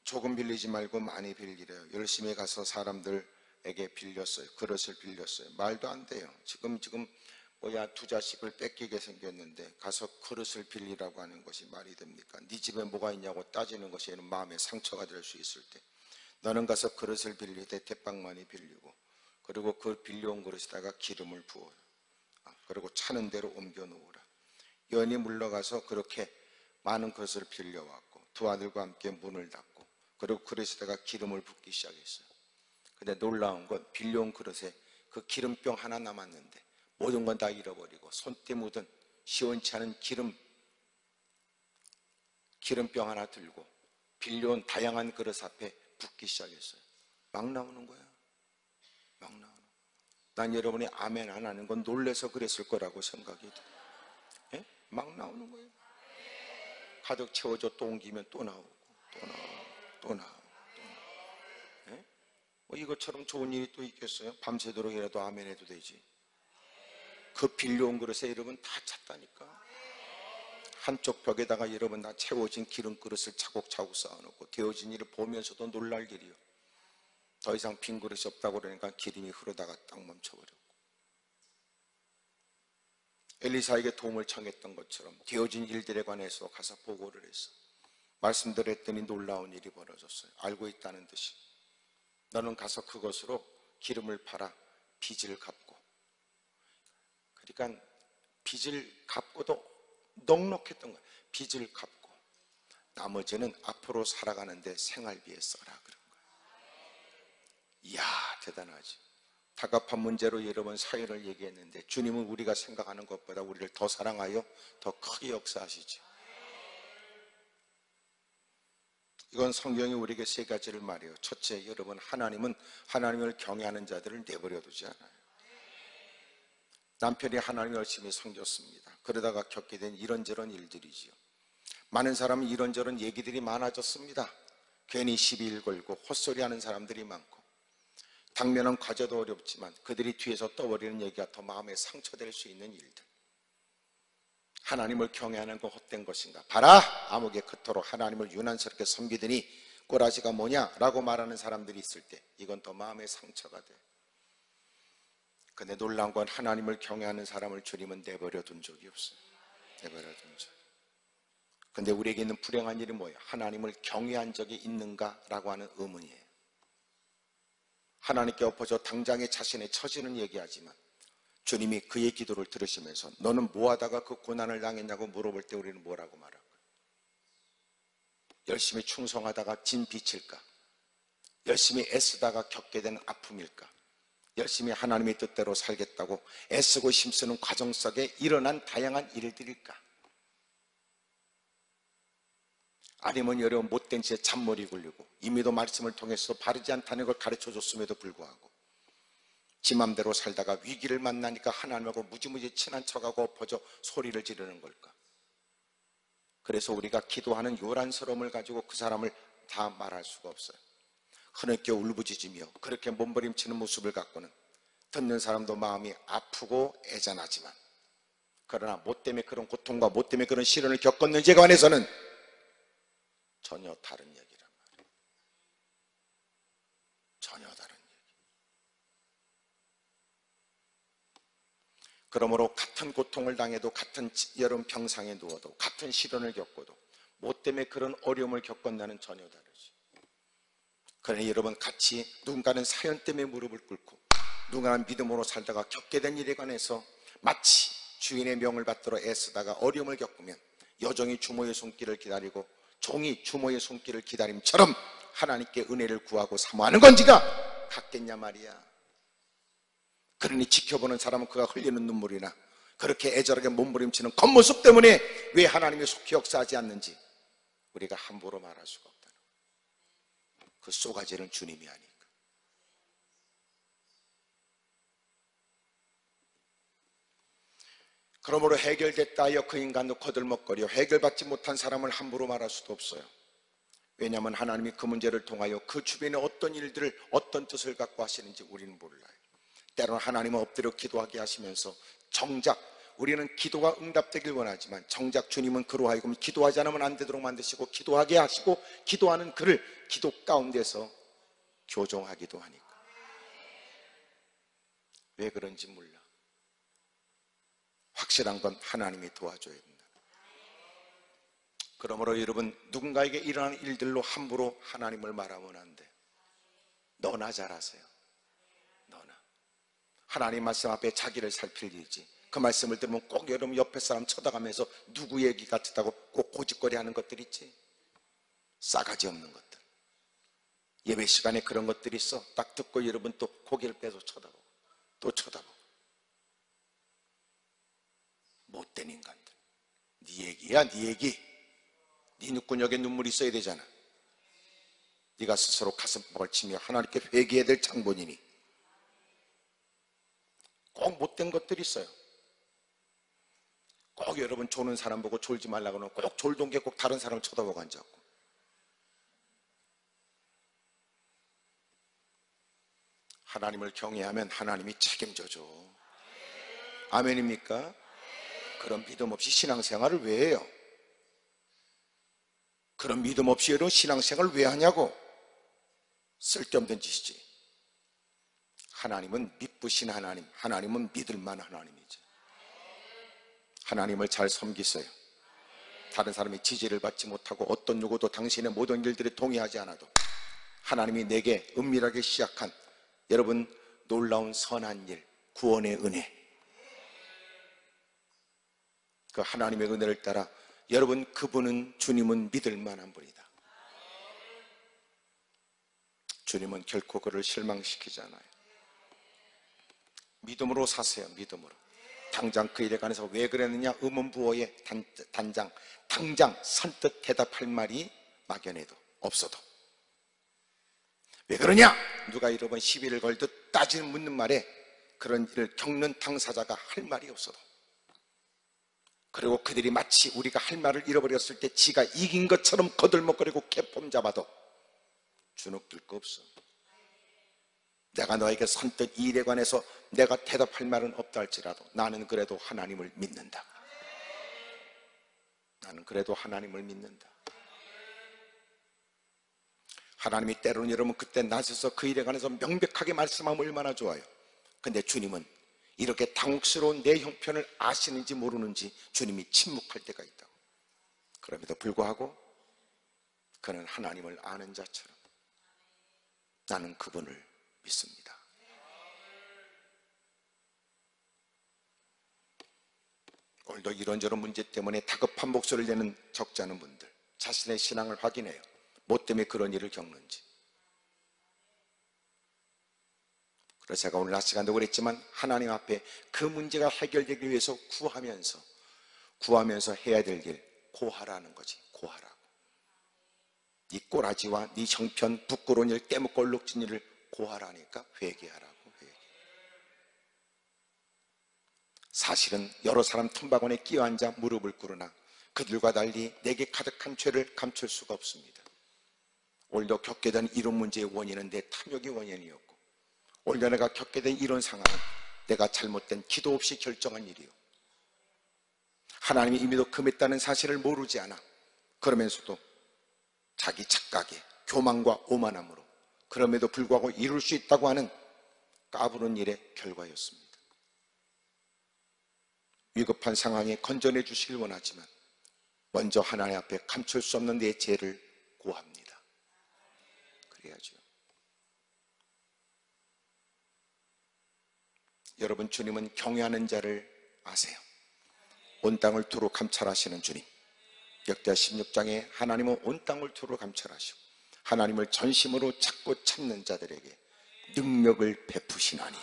조금 빌리지 말고 많이 빌리래요. 열심히 가서 사람들에게 빌렸어요. 그릇을 빌렸어요. 말도 안 돼요. 지금 두 자식을 뺏기게 생겼는데 가서 그릇을 빌리라고 하는 것이 말이 됩니까? 네 집에 뭐가 있냐고 따지는 것이 마음에 상처가 될 수 있을 때 너는 가서 그릇을 빌리되 대빵 많이 빌리고, 그리고 그 빌려온 그릇에다가 기름을 부어요. 그리고 차는 대로 옮겨 놓으라. 여인이 물러가서 그렇게 많은 그릇을 빌려왔고 두 아들과 함께 문을 닫고 그리고 그릇에다가 기름을 붓기 시작했어요. 근데 놀라운 건 빌려온 그릇에 그 기름병 하나 남았는데 모든 건 다 잃어버리고 손때 묻은 시원치 않은 기름병 하나 들고 빌려온 다양한 그릇 앞에 붓기 시작했어요. 막 나오는 거야. 막 나오는 거야. 난 여러분이 아멘 안 하는 건 놀래서 그랬을 거라고 생각이 돼. 예? 막 나오는 거예요. 가득 채워져 또 옮기면 또 나오고 또 나오고. 예? 뭐 이것처럼 좋은 일이 또 있겠어요? 밤새도록이라도 아멘 해도 되지. 그 빌려온 그릇에 여러분 다 찼다니까. 한쪽 벽에다가 여러분 다 채워진 기름 그릇을 차곡차곡 쌓아놓고 되어진 일을 보면서도 놀랄 일이요. 더 이상 빈 그릇이 없다고 그러니까 기름이 흐르다가 딱 멈춰버렸고, 엘리사에게 도움을 청했던 것처럼 되어진 일들에 관해서 가서 보고를 했어. 말씀대로 했더니 놀라운 일이 벌어졌어요. 알고 있다는 듯이 너는 가서 그것으로 기름을 팔아 빚을 갚고, 그러니까 빚을 갚고도 넉넉했던 거예요. 빚을 갚고 나머지는 앞으로 살아가는데 생활비에 써라 그런 거예요. 이야, 대단하지. 다급한 문제로 여러 번 사연을 얘기했는데 주님은 우리가 생각하는 것보다 우리를 더 사랑하여 더 크게 역사하시죠. 이건 성경이 우리에게 세 가지를 말해요. 첫째, 여러분, 하나님은 하나님을 경외하는 자들을 내버려 두지 않아요. 남편이 하나님을 열심히 섬겼습니다. 그러다가 겪게 된 이런저런 일들이지요. 많은 사람은 이런저런 얘기들이 많아졌습니다. 괜히 시비를 걸고 헛소리하는 사람들이 많고, 당면은 과제도 어렵지만 그들이 뒤에서 떠버리는 얘기가 더 마음에 상처될 수 있는 일들. 하나님을 경외하는 건 헛된 것인가? 봐라! 아무개 그토록 하나님을 유난스럽게 섬기더니 꼬라지가 뭐냐? 라고 말하는 사람들이 있을 때 이건 더 마음에 상처가 돼. 근데 놀라운 건 하나님을 경외하는 사람을 주님은 내버려 둔 적이 없어요. 내버려 둔 적. 근데 우리에게 있는 불행한 일이 뭐예요? 하나님을 경외한 적이 있는가라고 하는 의문이에요. 하나님께 엎어져 당장에 자신의 처지는 얘기하지만 주님이 그의 기도를 들으시면서 너는 뭐 하다가 그 고난을 당했냐고 물어볼 때 우리는 뭐라고 말할까요? 열심히 충성하다가 진 빚일까? 열심히 애쓰다가 겪게 되는 아픔일까? 열심히 하나님의 뜻대로 살겠다고 애쓰고 힘쓰는 과정 속에 일어난 다양한 일들일까? 아니면 여러분 못된 짓에 잔머리 굴리고 이미도 말씀을 통해서 바르지 않다는 걸 가르쳐줬음에도 불구하고 지 맘대로 살다가 위기를 만나니까 하나님하고 무지무지 친한 척하고 엎어져 소리를 지르는 걸까? 그래서 우리가 기도하는 요란스러움을 가지고 그 사람을 다 말할 수가 없어요. 흐느껴 울부짖으며 그렇게 몸부림치는 모습을 갖고는 듣는 사람도 마음이 아프고 애잔하지만, 그러나 뭐 때문에 그런 고통과 뭐 때문에 그런 시련을 겪었는지에 관해서는 전혀 다른 얘기란 말이에요. 전혀 다른 얘기. 그러므로 같은 고통을 당해도, 같은 여름 병상에 누워도, 같은 시련을 겪어도 뭐 때문에 그런 어려움을 겪었나는 전혀 다르지. 그러니 여러분 같이 누군가는 사연 때문에 무릎을 꿇고 누군가는 믿음으로 살다가 겪게 된 일에 관해서 마치 주인의 명을 받들어 애쓰다가 어려움을 겪으면 여종이 주모의 손길을 기다리고 종이 주모의 손길을 기다림처럼 하나님께 은혜를 구하고 사모하는 건지가 같겠냐 말이야. 그러니 지켜보는 사람은 그가 흘리는 눈물이나 그렇게 애절하게 몸부림치는 겉모습 때문에 왜 하나님이 속히 역사하지 않는지 우리가 함부로 말할 수가 없다는 거예요. 그 쏘가지는 주님이 아니까. 그러므로 해결됐다 하여 그 인간도 거들먹거려 해결받지 못한 사람을 함부로 말할 수도 없어요. 왜냐하면 하나님이 그 문제를 통하여 그 주변에 어떤 일들을, 어떤 뜻을 갖고 하시는지 우리는 몰라요. 때로는 하나님은 엎드려 기도하게 하시면서 정작 우리는 기도가 응답되길 원하지만 정작 주님은 그로 하여금 기도하지 않으면 안 되도록 만드시고 기도하게 하시고 기도하는 그를 기도 가운데서 교정하기도 하니까. 왜 그런지 몰라. 확실한 건 하나님이 도와줘야 된다. 그러므로 여러분 누군가에게 일어나는 일들로 함부로 하나님을 말하면 안 돼. 너나 잘하세요. 너나. 하나님 말씀 앞에 자기를 살필 일이지. 그 말씀을 들으면 꼭 여러분 옆에 사람 쳐다가면서 누구 얘기 같다고 꼭 고집거리 하는 것들 있지. 싸가지 없는 것들. 예배 시간에 그런 것들이 있어. 딱 듣고 여러분 또 고개를 빼서 쳐다보고 또 쳐다보고. 못된 인간들. 네 얘기야, 네 얘기. 네 눈구녕에 눈물이 있어야 되잖아. 네가 스스로 가슴팍을 치며 하나님께 회개해야 될 장본이니 꼭 못된 것들이 있어요. 꼭 여러분 조는 사람 보고 졸지 말라고 하면 꼭 졸던 게 꼭 다른 사람을 쳐다보고 앉았고, 하나님을 경외하면 하나님이 책임져줘. 아멘입니까? 그런 믿음 없이 신앙생활을 왜 해요? 그런 믿음 없이 여러분 신앙생활을 왜 하냐고. 쓸데없는 짓이지. 하나님은 믿부신 하나님, 하나님은 믿을만 하나님이지. 하나님을 잘 섬기세요. 다른 사람이 지지를 받지 못하고 어떤 누구도 당신의 모든 일들에 동의하지 않아도 하나님이 내게 은밀하게 시작한 여러분 놀라운 선한 일, 구원의 은혜, 그 하나님의 은혜를 따라 여러분 그분은, 주님은 믿을 만한 분이다. 주님은 결코 그를 실망시키지 않아요. 믿음으로 사세요. 믿음으로. 당장 그 일에 관해서 왜 그랬느냐 의문부호에 당장 선뜻 대답할 말이 막연해도 없어도, 왜 그러냐 누가 여러 번 시비를 걸듯 따지는 묻는 말에 그런 일을 겪는 당사자가 할 말이 없어도, 그리고 그들이 마치 우리가 할 말을 잃어버렸을 때 지가 이긴 것처럼 거들먹거리고 개폼 잡아도 주눅들 거 없어. 내가 너에게 선뜻 이 일에 관해서 내가 대답할 말은 없다 할지라도 나는 그래도 하나님을 믿는다. 나는 그래도 하나님을 믿는다. 하나님이 때로는 여러분 그때 나서서 그 일에 관해서 명백하게 말씀하면 얼마나 좋아요. 근데 주님은 이렇게 당혹스러운 내 형편을 아시는지 모르는지 주님이 침묵할 때가 있다고. 그럼에도 불구하고 그는 하나님을 아는 자처럼 나는 그분을 믿습니다. 오늘도 이런저런 문제 때문에 다급한 목소리를 내는 적지 않은 분들, 자신의 신앙을 확인해요. 뭐 때문에 그런 일을 겪는지. 그래서 제가 오늘 낮 시간도 그랬지만 하나님 앞에 그 문제가 해결되기 위해서 구하면서 해야 될 길, 고하라는 거지. 고하라고. 네 꼬라지와 네 형편, 부끄러운 일, 깨먹고 얼룩진 일을 고하라니까 회개하라고. 사실은 여러 사람 틈바구니에 끼어앉아 무릎을 꿇으나 그들과 달리 내게 가득한 죄를 감출 수가 없습니다. 오늘도 겪게 된 이런 문제의 원인은 내 탐욕의 원인이었고, 오늘 내가 겪게 된 이런 상황은 내가 잘못된 기도 없이 결정한 일이요, 하나님이 이미도 금했다는 사실을 모르지 않아 그러면서도 자기 착각에 교만과 오만함으로 그럼에도 불구하고 이룰 수 있다고 하는 까부는 일의 결과였습니다. 위급한 상황에 건져내 주시길 원하지만 먼저 하나님 앞에 감출 수 없는 내 죄를 고합니다. 그래야죠. 여러분, 주님은 경외하는 자를 아세요. 온 땅을 두루 감찰하시는 주님. 역대하 16장에 하나님은 온 땅을 두루 감찰하시고 하나님을 전심으로 찾고 찾는 자들에게 능력을 베푸시나니.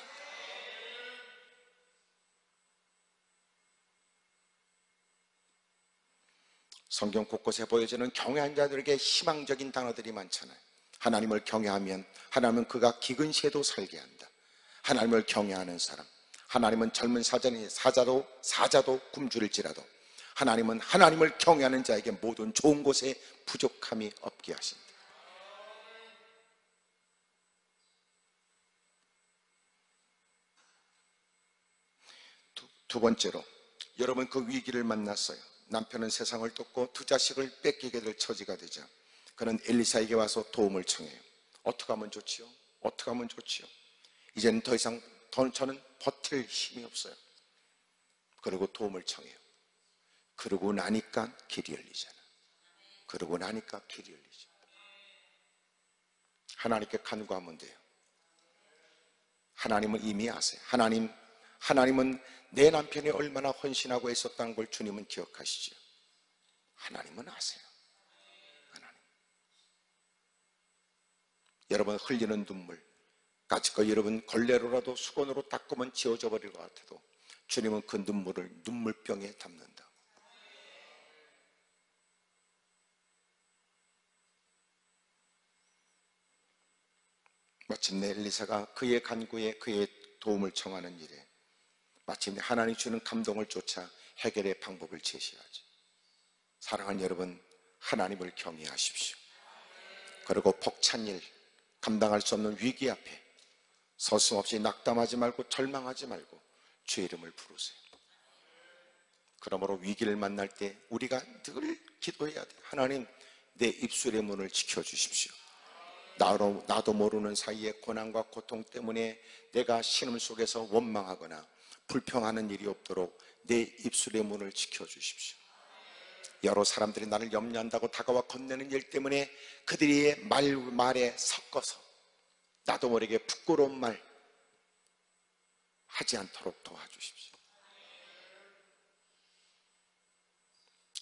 성경 곳곳에 보여지는 경외한 자들에게 희망적인 단어들이 많잖아요. 하나님을 경외하면 하나님은 그가 기근 시에도 살게 한다. 하나님을 경외하는 사람, 하나님은 젊은 사자도 굶주릴지라도 하나님은 하나님을 경외하는 자에게 모든 좋은 곳에 부족함이 없게 하신다. 두 번째로, 여러분 그 위기를 만났어요. 남편은 세상을 떴고 두 자식을 뺏기게 될 처지가 되자 그는 엘리사에게 와서 도움을 청해요. 어떻게 하면 좋지요? 어떻게 하면 좋지요? 이제는 더 이상 저는 버틸 힘이 없어요. 그리고 도움을 청해요. 그러고 나니까 길이 열리잖아. 그러고 나니까 길이 열리죠. 하나님께 간구하면 돼요. 하나님은 이미 아세요. 하나님은 내 남편이 얼마나 헌신하고 있었다는 걸 주님은 기억하시죠. 하나님은 아세요. 하나님. 여러분 흘리는 눈물, 까짓거 여러분 걸레로라도 수건으로 닦으면 지워져 버릴 것 같아도 주님은 그 눈물을 눈물병에 담는다. 마침내 엘리사가 그의 간구에 그의 도움을 청하는 일에 마침내 하나님 주는 감동을 쫓아 해결의 방법을 제시하죠. 사랑하는 여러분, 하나님을 경외하십시오. 그리고 벅찬 일, 감당할 수 없는 위기 앞에 서슴없이 낙담하지 말고 절망하지 말고 주의 이름을 부르세요. 그러므로 위기를 만날 때 우리가 늘 기도해야 돼. 하나님, 내 입술의 문을 지켜주십시오. 나도 모르는 사이에 고난과 고통 때문에 내가 신음 속에서 원망하거나 불평하는 일이 없도록 내 입술의 문을 지켜주십시오. 여러 사람들이 나를 염려한다고 다가와 건네는 일 때문에 그들의 말에 섞어서 나도 모르게 부끄러운 말 하지 않도록 도와주십시오.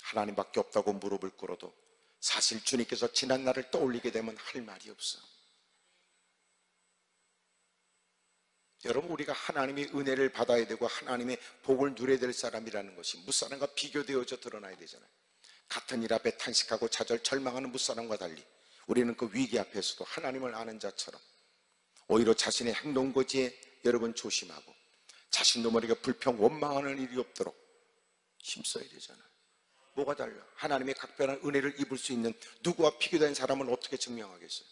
하나님밖에 없다고 무릎을 꿇어도 사실 주님께서 지난 날을 떠올리게 되면 할 말이 없어. 여러분, 우리가 하나님의 은혜를 받아야 되고 하나님의 복을 누려야 될 사람이라는 것이 무사람과 비교되어져 드러나야 되잖아요. 같은 일 앞에 탄식하고 좌절 절망하는 무사람과 달리 우리는 그 위기 앞에서도 하나님을 아는 자처럼 오히려 자신의 행동거지에 여러분 조심하고 자신도 모르게 불평 원망하는 일이 없도록 힘써야 되잖아요. 뭐가 달라? 하나님의 각별한 은혜를 입을 수 있는 누구와 비교된 사람을 어떻게 증명하겠어요?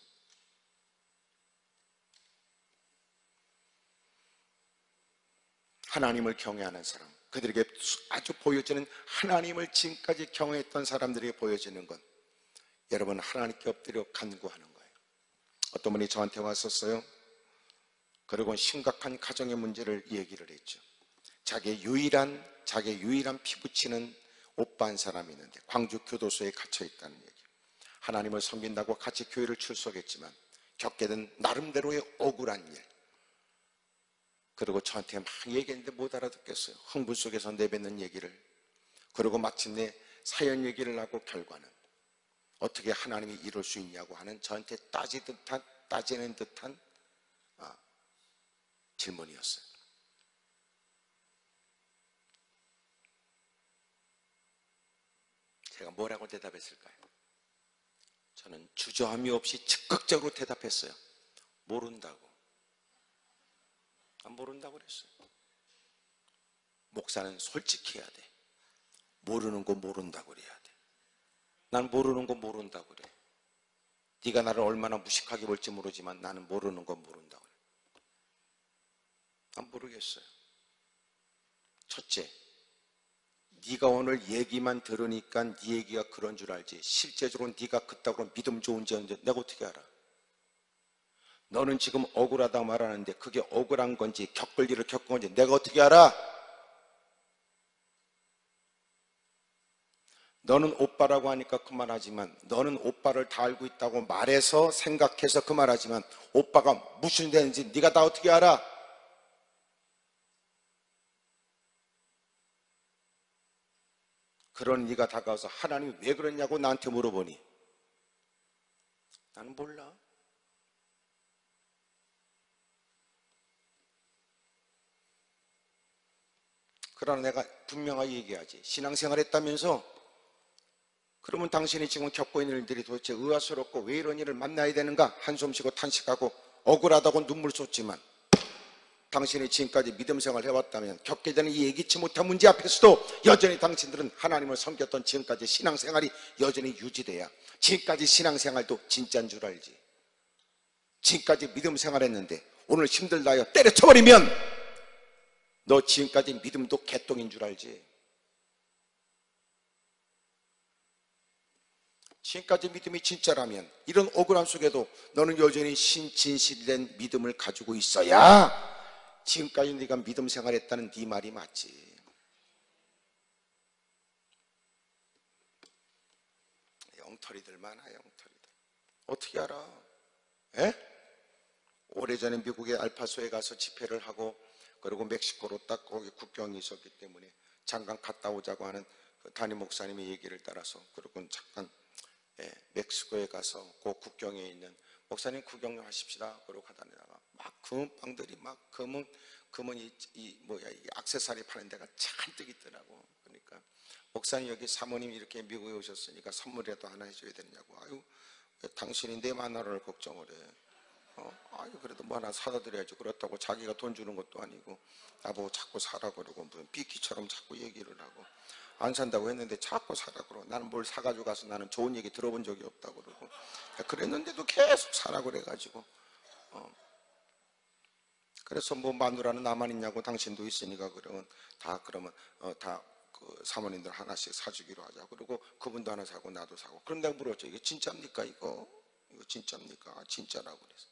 하나님을 경외하는 사람, 그들에게 아주 보여지는 하나님을 지금까지 경외했던 사람들에게 보여지는 건 여러분 하나님께 엎드려 간구하는 거예요. 어떤 분이 저한테 왔었어요. 그리고 심각한 가정의 문제를 얘기를 했죠. 자기의 유일한 피부치는 오빠 한 사람이 있는데 광주 교도소에 갇혀 있다는 얘기. 하나님을 섬긴다고 같이 교회를 출석했지만 겪게 된 나름대로의 억울한 일. 그리고 저한테 막 얘기했는데 못 알아듣겠어요. 흥분 속에서 내뱉는 얘기를. 그리고 마침내 사연 얘기를 하고 결과는 어떻게 하나님이 이럴 수 있냐고 하는 저한테 따지는 듯한 질문이었어요. 제가 뭐라고 대답했을까요? 저는 주저함이 없이 즉각적으로 대답했어요. 모른다고. 모른다고 그랬어요. 목사는 솔직해야 돼. 모르는 거 모른다고 그래야 돼. 난 모르는 거 모른다고 그래. 네가 나를 얼마나 무식하게 볼지 모르지만 나는 모르는 건 모른다고 그래. 난 모르겠어요. 첫째, 네가 오늘 얘기만 들으니까 네 얘기가 그런 줄 알지 실제적으로 네가 그따구로 믿음 좋은지 내가 어떻게 알아? 너는 지금 억울하다고 말하는데 그게 억울한 건지 겪을 일을 겪은 건지 내가 어떻게 알아? 너는 오빠라고 하니까 그 말하지만 너는 오빠를 다 알고 있다고 말해서 생각해서 그 말하지만 오빠가 무슨 되는지 네가 다 어떻게 알아? 그런 네가 다가와서 하나님이 왜 그러냐고 나한테 물어보니 나는 몰라. 그러나 내가 분명하게 얘기하지. 신앙생활 했다면서 그러면 당신이 지금 겪고 있는 일들이 도대체 의아스럽고 왜 이런 일을 만나야 되는가 한숨 쉬고 탄식하고 억울하다고 눈물 쏟지만 당신이 지금까지 믿음 생활을 해왔다면 겪게 되는 이 예기치 못한 문제 앞에서도 여전히 당신들은 하나님을 섬겼던 지금까지 신앙생활이 여전히 유지돼야 지금까지 신앙생활도 진짜인 줄 알지. 지금까지 믿음 생활했는데 오늘 힘들다 하여 때려쳐버리면 너 지금까지 믿음도 개똥인 줄 알지. 지금까지 믿음이 진짜라면 이런 억울함 속에도 너는 여전히 진실된 믿음을 가지고 있어야 지금까지 네가 믿음 생활했다는 네 말이 맞지. 영털이들 많아. 영털이들 어떻게 알아? 에? 오래전에 미국의 알파소에 가서 집회를 하고 그리고 멕시코로 딱 거기 국경이 있었기 때문에 잠깐 갔다 오자고 하는 그 담임 목사님의 얘기를 따라서 그리고 잠깐 멕시코에 가서 그 국경에 있는 목사님 구경 좀 하십시다. 그러고 가다니다가 막 금은빵들이 막 금은 이 액세서리 파는 데가 잔뜩 있더라고. 그러니까 목사님 여기 사모님 이렇게 미국에 오셨으니까 선물이라도 하나 해줘야 되느냐고. 아유 왜 당신이 내 만나를 걱정을 해. 아유 그래도 뭐 하나 사다 드려야지. 그렇다고 자기가 돈 주는 것도 아니고 나보고 자꾸 사라 그러고 무슨 비키처럼 자꾸 얘기를 하고 안 산다고 했는데 자꾸 사라 그러고 나는 뭘 사가지고 가서 나는 좋은 얘기 들어본 적이 없다고 그러고 그랬는데도 계속 사라 그래가지고 그래서 뭐 마누라는 나만 있냐고 당신도 있으니까 그러면 다 그 사모님들 하나씩 사주기로 하자. 그리고 그분도 하나 사고 나도 사고. 그럼 내가 물었죠. 이게 진짜입니까 이거 진짜입니까? 아, 진짜라고 그래서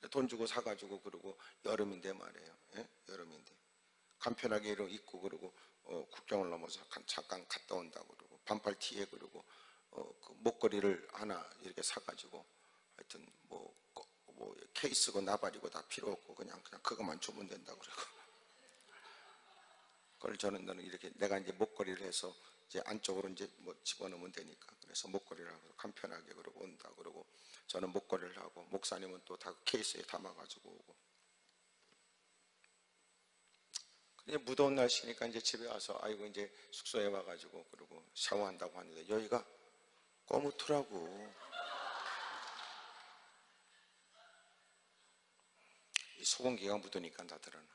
돈 주고 사가지고 그러고 여름인데 말이에요. 예? 여름인데 간편하게 이렇게 입고 그러고 국경을 넘어서 잠깐 갔다 온다고 그러고 반팔 티에 그러고 그 목걸이를 하나 이렇게 사가지고 하여튼 뭐 케이스고 나발이고 다 필요 없고 그냥 그것만 주면 된다고 그러고 그걸 저는 이렇게 내가 이제 목걸이를 해서 이제 안쪽으로 이제 뭐 집어넣으면 되니까 그래서 목걸이를 하고 간편하게 그러고 온다 그러고 저는 목걸이를 하고 목사님은 또 다 케이스에 담아가지고 오고 그냥 무더운 날씨니까 이제 집에 와서 아이고 이제 숙소에 와가지고 그러고 샤워한다고 하는데 여기가 꺼무더라고. 이 소금기가 묻으니까 다 드러나.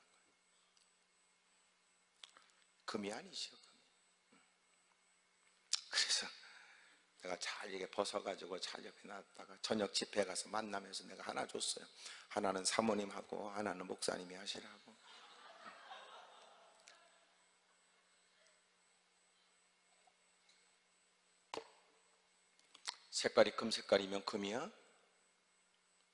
금이 아니죠. 그래서 내가 잘 이게 벗어가지고 잘 옆에 놨다가 저녁 집회 가서 만나면서 내가 하나 줬어요. 하나는 사모님하고 하나는 목사님이 하시라고. 색깔이 금 색깔이면 금이야?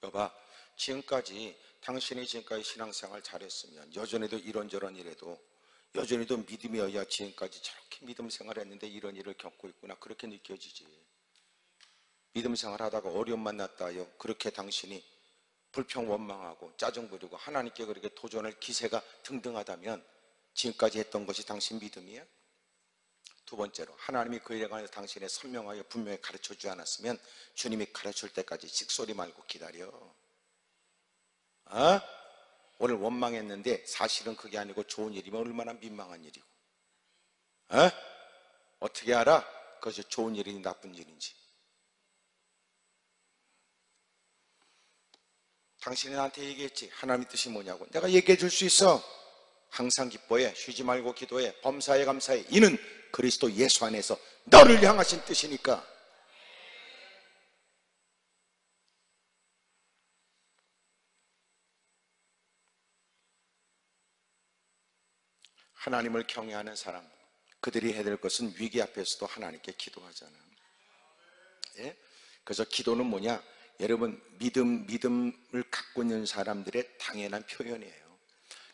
여봐, 지금까지 당신이 지금까지 신앙생활 잘했으면 여전히도 이런저런 일에도 여전히도 믿음이어야 지금까지 저렇게 믿음 생활했는데 이런 일을 겪고 있구나 그렇게 느껴지지. 믿음 생활하다가 어려움 만났다 하여 그렇게 당신이 불평 원망하고 짜증 부리고 하나님께 그렇게 도전할 기세가 등등하다면 지금까지 했던 것이 당신 믿음이야? 두 번째로 하나님이 그 일에 관해서 당신의 선명하게 분명히 가르쳐주지 않았으면 주님이 가르칠 때까지 찍소리 말고 기다려. 오늘 원망했는데 사실은 그게 아니고 좋은 일이면 얼마나 민망한 일이고. 에? 어떻게 알아? 그것이 좋은 일인지 나쁜 일인지. 당신이 나한테 얘기했지. 하나님의 뜻이 뭐냐고. 내가 얘기해 줄 수 있어. 항상 기뻐해. 쉬지 말고 기도해. 범사에 감사해. 이는 그리스도 예수 안에서 너를 향하신 뜻이니까. 하나님을 경외하는 사람, 그들이 해야 될 것은 위기 앞에서도 하나님께 기도하잖아. 예? 그래서 기도는 뭐냐? 여러분, 믿음을 갖고 있는 사람들의 당연한 표현이에요.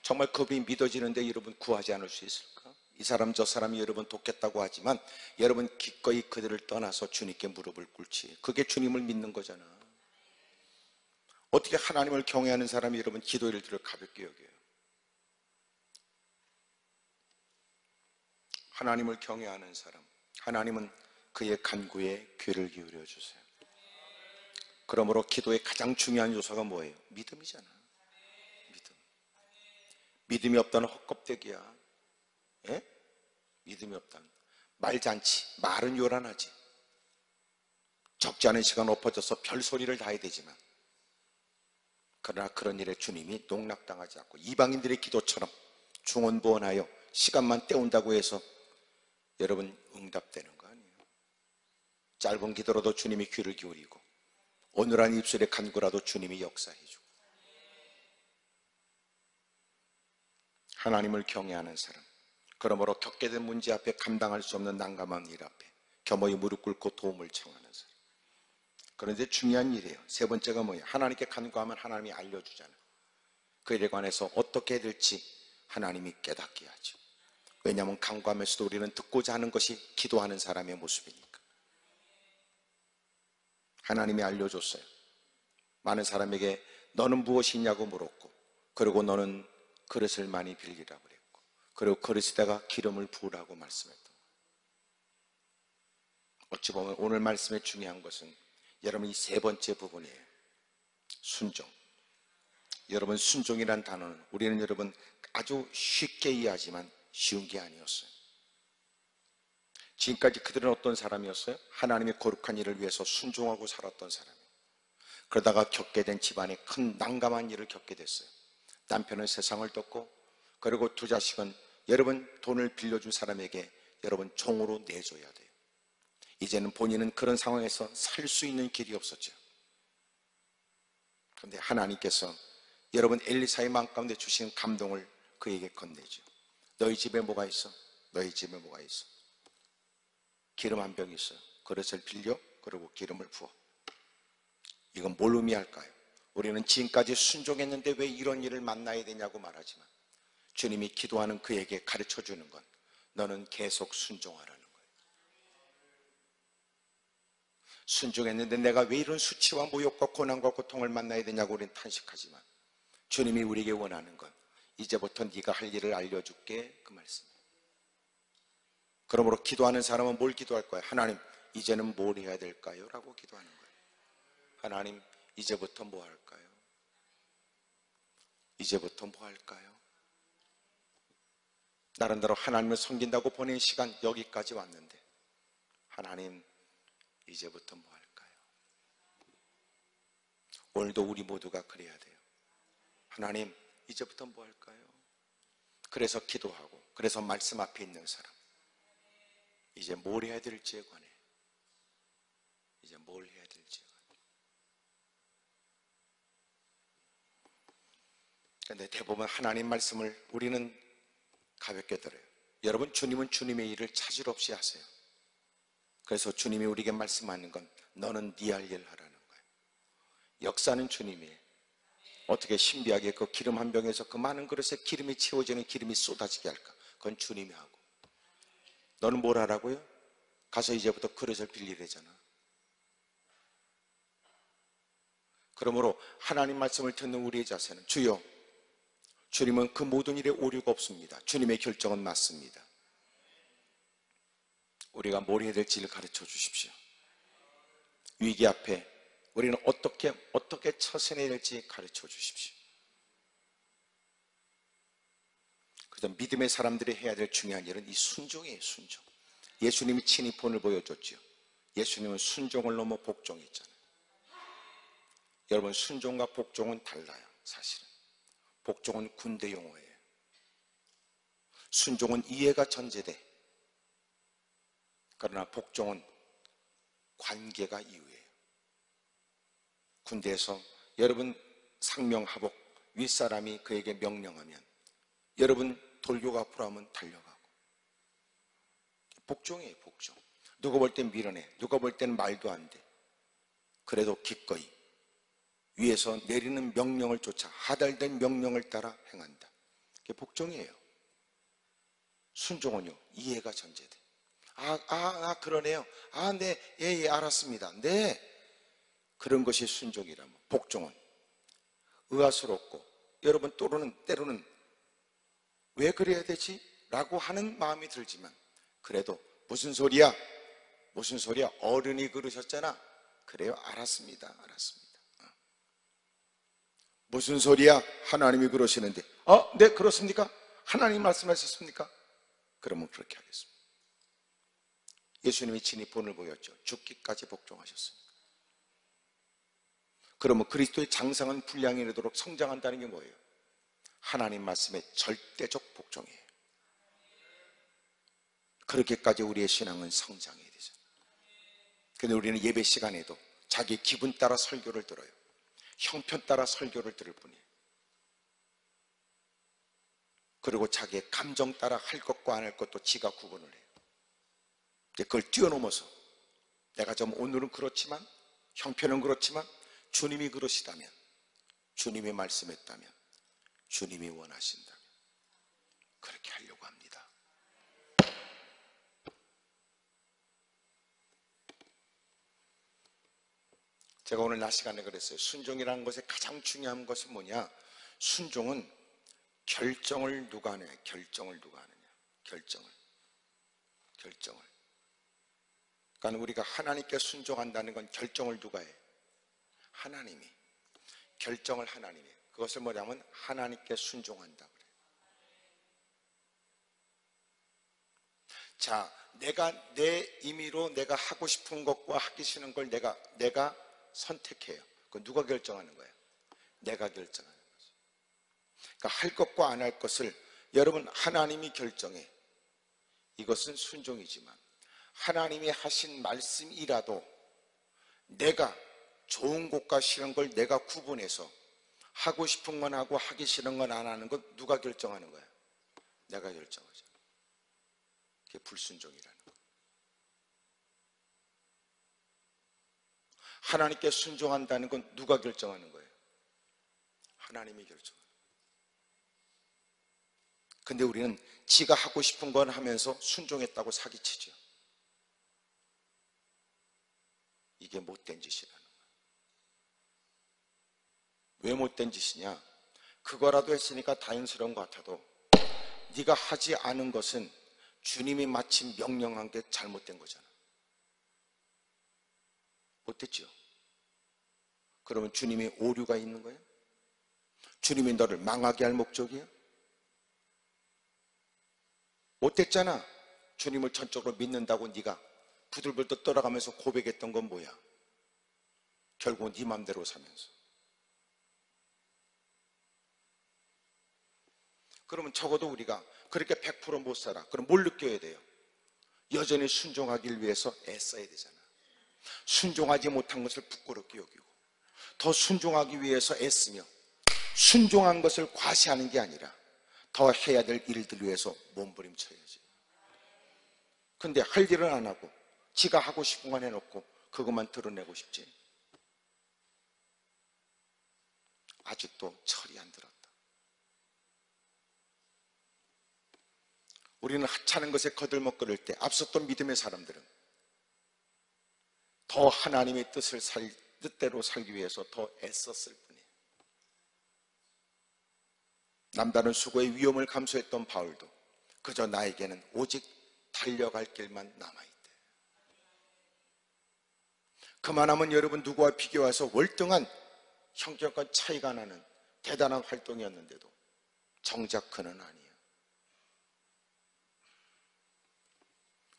정말 그분이 믿어지는데 여러분 구하지 않을 수 있을까? 이 사람 저 사람이 여러분 돕겠다고 하지만 여러분 기꺼이 그들을 떠나서 주님께 무릎을 꿇지. 그게 주님을 믿는 거잖아. 어떻게 하나님을 경외하는 사람이 여러분 기도 일들을 가볍게 여겨요? 하나님을 경외하는 사람, 하나님은 그의 간구에 귀를 기울여 주세요. 그러므로 기도의 가장 중요한 요소가 뭐예요? 믿음이잖아. 믿음이 없다는 헛껍데기야. 예? 믿음이 없다는 말잔치, 말은 요란하지. 적지 않은 시간 엎어져서 별소리를 다 해야 되지만, 그러나 그런 일에 주님이 농락당하지 않고 이방인들의 기도처럼 중언부언하여 시간만 때운다고 해서 여러분 응답되는 거 아니에요. 짧은 기도라도 주님이 귀를 기울이고 어눌한 입술의 간구라도 주님이 역사해주고. 하나님을 경외하는 사람, 그러므로 겪게 된 문제 앞에 감당할 수 없는 난감한 일 앞에 겸허히 무릎 꿇고 도움을 청하는 사람. 그런데 중요한 일이에요. 세 번째가 뭐예요? 하나님께 간구하면 하나님이 알려주잖아요. 그 일에 관해서 어떻게 해야 될지 하나님이 깨닫게 하죠. 왜냐하면 간구하면서도 우리는 듣고자 하는 것이 기도하는 사람의 모습이니까. 하나님이 알려줬어요. 많은 사람에게 너는 무엇이 있냐고 물었고, 그리고 너는 그릇을 많이 빌리라고 그랬고, 그리고 그릇에다가 기름을 부으라고 말씀했던 거예요. 어찌 보면 오늘 말씀의 중요한 것은 여러분 이 세 번째 부분이에요. 순종. 여러분 순종이란 단어는 우리는 여러분 아주 쉽게 이해하지만 쉬운 게 아니었어요. 지금까지 그들은 어떤 사람이었어요? 하나님의 거룩한 일을 위해서 순종하고 살았던 사람이에요. 그러다가 겪게 된 집안에 큰 난감한 일을 겪게 됐어요. 남편은 세상을 떴고, 그리고 두 자식은 여러분 돈을 빌려준 사람에게 여러분 종으로 내줘야 돼요. 이제는 본인은 그런 상황에서 살 수 있는 길이 없었죠. 그런데 하나님께서 여러분 엘리사의 마음 가운데 주신 감동을 그에게 건네죠. 너희 집에 뭐가 있어? 너희 집에 뭐가 있어? 기름 한 병 있어요. 그릇을 빌려, 그리고 기름을 부어. 이건 뭘 의미할까요? 우리는 지금까지 순종했는데 왜 이런 일을 만나야 되냐고 말하지만 주님이 기도하는 그에게 가르쳐 주는 건 너는 계속 순종하라는 거예요. 순종했는데 내가 왜 이런 수치와 모욕과 고난과 고통을 만나야 되냐고 우리는 탄식하지만 주님이 우리에게 원하는 건 이제부터 네가 할 일을 알려줄게, 그 말씀이에요. 그러므로 기도하는 사람은 뭘 기도할 거예요? 하나님, 이제는 뭘 해야 될까요? 라고 기도하는 거예요. 하나님, 이제부터 뭐 할까요? 이제부터 뭐 할까요? 나름대로 하나님을 섬긴다고 보낸 시간 여기까지 왔는데 하나님, 이제부터 뭐 할까요? 오늘도 우리 모두가 그래야 돼요. 하나님, 이제부터 뭐 할까요? 그래서 기도하고, 그래서 말씀 앞에 있는 사람, 이제 뭘 해야 될지에 관해, 이제 뭘 해야 될지에 관해. 그런데 대부분 하나님 말씀을 우리는 가볍게 들어요. 여러분, 주님은 주님의 일을 차질 없이 하세요. 그래서 주님이 우리에게 말씀하는 건 너는 네 할 일 하라는 거예요. 역사는 주님이에요. 어떻게 신비하게 그 기름 한 병에서 그 많은 그릇에 기름이 채워지는, 기름이 쏟아지게 할까? 그건 주님이 하고, 너는 뭘 하라고요? 가서 이제부터 그릇을 빌리래잖아. 그러므로 하나님 말씀을 듣는 우리의 자세는 주여, 주님은 그 모든 일에 오류가 없습니다. 주님의 결정은 맞습니다. 우리가 뭘 해야 될지를 가르쳐 주십시오. 위기 앞에 우리는 어떻게 처신해야 될지 가르쳐 주십시오. 그래서 믿음의 사람들이 해야 될 중요한 일은 이 순종이에요. 순종. 예수님이 친히 본을 보여줬죠. 예수님은 순종을 넘어 복종이 있잖아요. 여러분, 순종과 복종은 달라요. 사실은 복종은 군대 용어예요. 순종은 이해가 전제돼. 그러나 복종은 관계가 이유예요. 군대에서 여러분 상명하복, 윗사람이 그에게 명령하면 여러분 돌격 앞으로 하면 달려가고. 복종이에요. 복종. 누가 볼 땐 밀어내, 누가 볼 때는 말도 안 돼. 그래도 기꺼이 위에서 내리는 명령을 쫓아 하달된 명령을 따라 행한다. 그게 복종이에요. 순종은요, 이해가 전제돼. 그러네요. 네, 예, 알았습니다. 네. 그런 것이 순종이라면, 복종은 의아스럽고, 여러분 때로는 왜 그래야 되지? 라고 하는 마음이 들지만, 그래도 무슨 소리야? 어른이 그러셨잖아. 그래요, 알았습니다. 무슨 소리야? 하나님이 그러시는데. 네, 그렇습니까? 하나님 말씀하셨습니까? 그러면 그렇게 하겠습니다. 예수님이 친히 본을 보였죠. 죽기까지 복종하셨습니다. 그러면 그리스도의 장성한 분량이 이르도록 성장한다는 게 뭐예요? 하나님 말씀의 절대적 복종이에요. 그렇게까지 우리의 신앙은 성장해야 되죠. 그런데 우리는 예배 시간에도 자기 기분 따라 설교를 들어요. 형편 따라 설교를 들을 뿐이에요. 그리고 자기의 감정 따라 할 것과 안 할 것도 지가 구분을 해요. 그걸 뛰어넘어서 내가 좀 오늘은 그렇지만, 형편은 그렇지만 주님이 그러시다면, 주님이 말씀했다면, 주님이 원하신다면 그렇게 하려고 합니다. 제가 오늘 낮 시간에 그랬어요. 순종이라는 것의 가장 중요한 것은 뭐냐? 순종은 결정을 누가 하느냐? 결정을. 그러니까 우리가 하나님께 순종한다는 건 결정을 누가 해? 하나님이. 결정을 하나님이. 그것을 뭐냐면 하나님께 순종한다 그래요. 자, 내가 내 임의로 내가 하고 싶은 것과 하기 싫은 걸 내가 선택해요. 그건 누가 결정하는 거예요? 내가 결정하는 거죠. 그러니까 할 것과 안 할 것을 여러분 하나님이 결정해. 이것은 순종이지만 하나님이 하신 말씀이라도 내가 좋은 것과 싫은 걸 내가 구분해서 하고 싶은 건 하고 하기 싫은 건 안 하는 건 누가 결정하는 거야? 내가 결정하죠. 그게 불순종이라는 거예요. 하나님께 순종한다는 건 누가 결정하는 거예요? 하나님이 결정하는 거예요. 근데 우리는 지가 하고 싶은 건 하면서 순종했다고 사기치죠. 이게 못된 짓이라는 거예요. 왜 못된 짓이냐? 그거라도 했으니까 다행스러운 것 같아도 네가 하지 않은 것은 주님이 마침 명령한 게 잘못된 거잖아. 못됐죠? 그러면 주님이 오류가 있는 거예요? 주님이 너를 망하게 할 목적이야? 못됐잖아. 주님을 전적으로 믿는다고 네가 부들부들 떨어가면서 고백했던 건 뭐야? 결국은 네 맘대로 사면서. 그러면 적어도 우리가 그렇게 100% 못 살아. 그럼 뭘 느껴야 돼요? 여전히 순종하길 위해서 애써야 되잖아. 순종하지 못한 것을 부끄럽게 여기고 더 순종하기 위해서 애쓰며 순종한 것을 과시하는 게 아니라 더 해야 될 일들 위해서 몸부림쳐야지. 근데 할 일은 안 하고 지가 하고 싶은 건 해놓고 그것만 드러내고 싶지. 아직도 철이 안 들었다. 우리는 하찮은 것에 거들먹거릴 때 앞섰던 믿음의 사람들은 더 하나님의 뜻대로 살기 위해서 더 애썼을 뿐이에요. 남다른 수고의 위험을 감수했던 바울도 그저 나에게는 오직 달려갈 길만 남아있대. 그만하면 여러분 누구와 비교해서 월등한 형편과 차이가 나는 대단한 활동이었는데도 정작 그는 아니에요.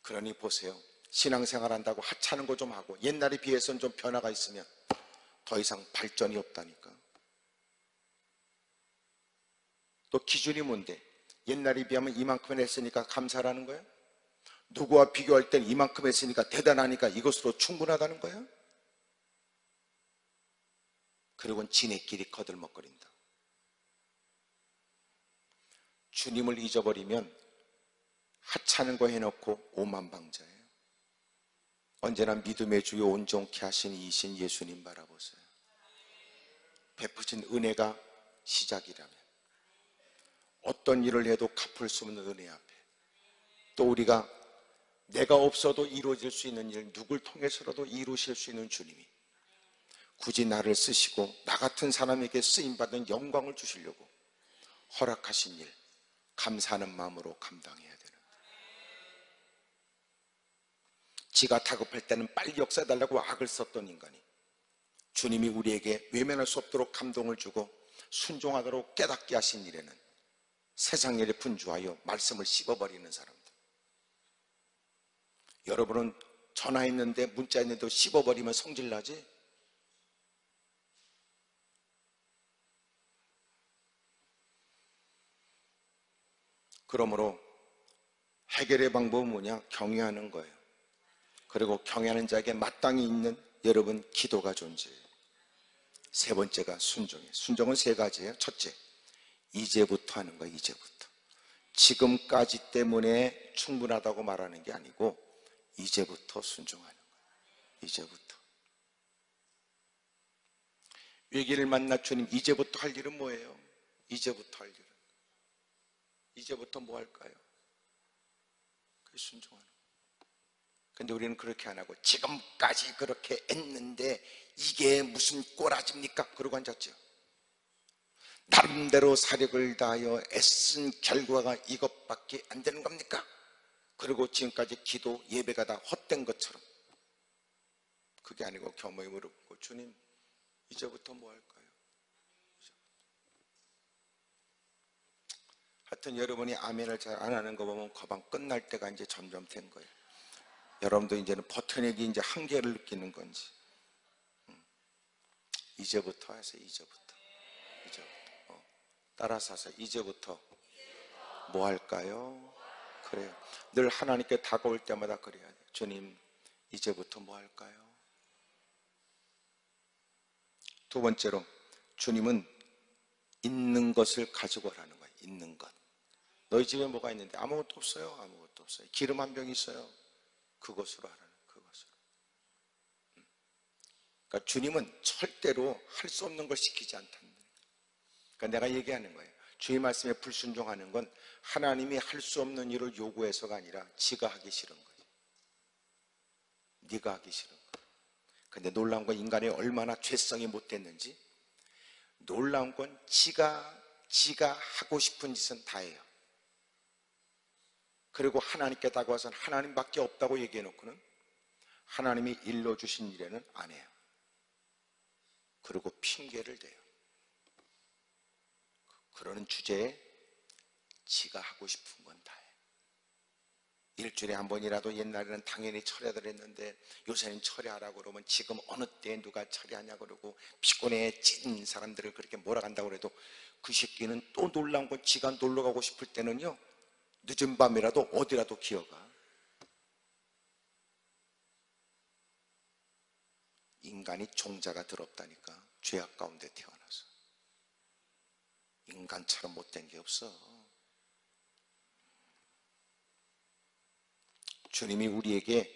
그러니 보세요. 신앙생활 한다고 하찮은 거 좀 하고 옛날에 비해서는 좀 변화가 있으면 더 이상 발전이 없다니까. 또 기준이 뭔데? 옛날에 비하면 이만큼 했으니까 감사라는 거야? 누구와 비교할 땐 이만큼 했으니까 대단하니까 이것으로 충분하다는 거야? 그리고는 지네끼리 거들먹거린다. 주님을 잊어버리면 하찮은 거 해놓고 오만방자예요. 언제나 믿음의 주요 온전케 하신 이신 예수님 바라보세요. 베푸신 은혜가 시작이라면 어떤 일을 해도 갚을 수 없는 은혜 앞에 또 우리가 내가 없어도 이루어질 수 있는 일 누굴 통해서라도 이루실 수 있는 주님이 굳이 나를 쓰시고 나 같은 사람에게 쓰임받은 영광을 주시려고 허락하신 일 감사하는 마음으로 감당해야 되는, 지가 다급할 때는 빨리 역사해달라고 악을 썼던 인간이 주님이 우리에게 외면할 수 없도록 감동을 주고 순종하도록 깨닫게 하신 일에는 세상 일에 분주하여 말씀을 씹어버리는 사람들. 여러분은 전화했는데 문자했는데 씹어버리면 성질나지? 그러므로 해결의 방법은 뭐냐? 경외하는 거예요. 그리고 경외하는 자에게 마땅히 있는 여러분 기도가 존재해요. 세 번째가 순종이에요. 순종은 세 가지예요. 첫째, 이제부터 하는 거예요. 이제부터. 지금까지 때문에 충분하다고 말하는 게 아니고 이제부터 순종하는 거예요. 이제부터. 위기를 만나 주님 이제부터 할 일은 뭐예요? 이제부터 할 일은, 이제부터 뭐 할까요? 그게 순종하는 거예요. 근데 우리는 그렇게 안 하고 지금까지 그렇게 했는데 이게 무슨 꼬라지입니까? 그러고 앉았죠. 나름대로 사력을 다하여 애쓴 결과가 이것밖에 안 되는 겁니까? 그리고 지금까지 기도 예배가 다 헛된 것처럼. 그게 아니고 겸허히 물었고, 주님 이제부터 뭐 할까요? 하여튼 여러분이 아멘을 잘 안 하는 거 보면 거방 끝날 때가 이제 점점 된 거예요. 여러분도 이제는 버텨내기 이제 한계를 느끼는 건지. 이제부터 하세요. 이제부터. 따라서 하세요. 이제부터 뭐 할까요? 그래요. 늘 하나님께 다가올 때마다 그래야 돼요. 주님 이제부터 뭐 할까요? 두 번째로 주님은 있는 것을 가지고 오라는 거예요. 있는 것. 너희 집에 뭐가 있는데? 아무것도 없어요. 아무것도 없어요. 기름 한 병 있어요. 그것으로 하라는, 그것으로. 그러니까 주님은 절대로 할 수 없는 걸 시키지 않다는 거예요. 그러니까 내가 얘기하는 거예요. 주의 말씀에 불순종하는 건 하나님이 할 수 없는 일을 요구해서가 아니라 지가 하기 싫은 거예요. 네가 하기 싫은 거예요. 근데 놀라운 건 인간이 얼마나 죄성이 못됐는지, 놀라운 건 지가 하고 싶은 짓은 다 해요. 그리고 하나님께 다가와서는 하나님밖에 없다고 얘기해놓고는 하나님이 일러주신 일에는 안 해요. 그리고 핑계를 대요. 그러는 주제에 지가 하고 싶은 건 다 해요. 일주일에 한 번이라도, 옛날에는 당연히 철야들 했는데 요새는 철야하라고 그러면 지금 어느 때에 누가 철야하냐 그러고 피곤해 찐 사람들을 그렇게 몰아간다고 그래도 그 새끼는 또 놀라운 건 지가 놀러 가고 싶을 때는요, 늦은 밤이라도 어디라도 기어가. 인간이 종자가 더럽다니까. 죄악 가운데 태어나서 인간처럼 못된 게 없어. 주님이 우리에게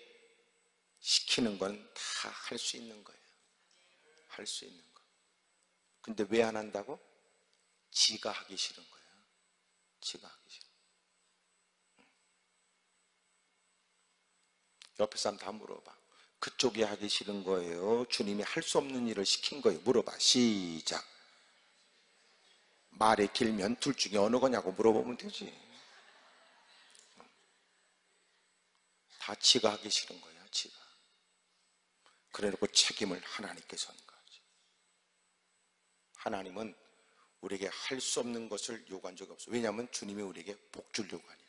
시키는 건 다 할 수 있는 거예요. 할 수 있는 거. 근데 왜 안 한다고? 지가 하기 싫은 거야. 지가 하기 싫어. 옆에 사람 다 물어봐. 그쪽이 하기 싫은 거예요? 주님이 할 수 없는 일을 시킨 거예요? 물어봐. 시작. 말이 길면 둘 중에 어느 거냐고 물어보면 되지. 다 지가 하기 싫은 거야. 지가. 그래놓고 책임을 하나님께 전가하지. 하나님은 우리에게 할 수 없는 것을 요구한 적이 없어. 왜냐하면 주님이 우리에게 복 주려고 하니까.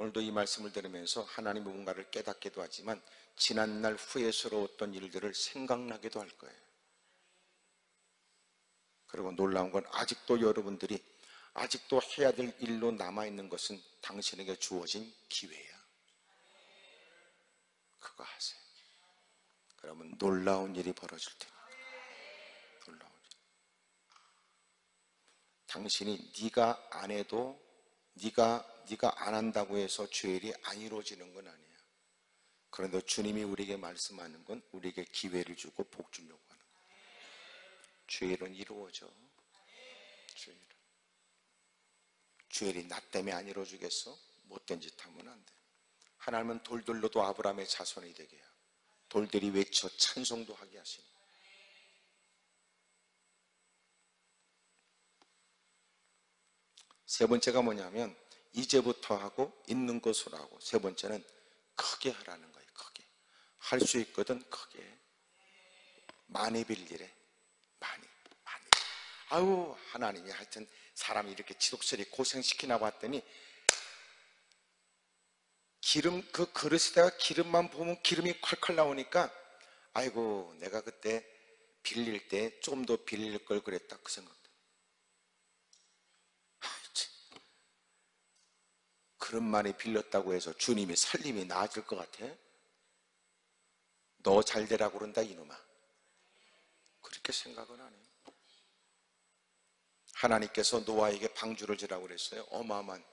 오늘도 이 말씀을 들으면서 하나님의 뭔가를 깨닫기도 하지만 지난날 후회스러웠던 일들을 생각나기도 할 거예요. 그리고 놀라운 건 아직도 여러분들이 아직도 해야 될 일로 남아있는 것은 당신에게 주어진 기회야. 그거 하세요. 그러면 놀라운 일이 벌어질 테니까. 놀라운 일. 당신이 네가 안 해도 네가 안 한다고 해서 죄일이 안 이루어지는 건 아니야. 그런데 주님이 우리에게 말씀하는 건 우리에게 기회를 주고 복 주려고 하는 거야. 죄일은 이루어져. 죄일이 나 때문에 안 이루어지겠어? 못된 짓 하면 안 돼. 하나님은 돌들로도 아브라함의 자손이 되게 해요. 돌들이 외쳐 찬송도 하게 하시니. 세 번째가 뭐냐면 이제부터 하고 있는 것으로 하고, 세 번째는 크게 하라는 거예요. 크게 할 수 있거든. 크게 많이 빌리래. 많이. 아유, 하나님이 하여튼 사람이 이렇게 지독스레 고생시키나 봤더니 기름, 그 그릇에다가 기름만 부으면 기름이 콸콸 나오니까 아이고, 내가 그때 빌릴 때 좀 더 빌릴 걸 그랬다, 그 생각도. 그런 많이 빌렸다고 해서 주님이 살림이 나아질 것 같아? 너 잘 되라고 그런다 이놈아. 그렇게 생각은 안 해요. 하나님께서 노아에게 방주를 지라고 그랬어요. 어마어마한,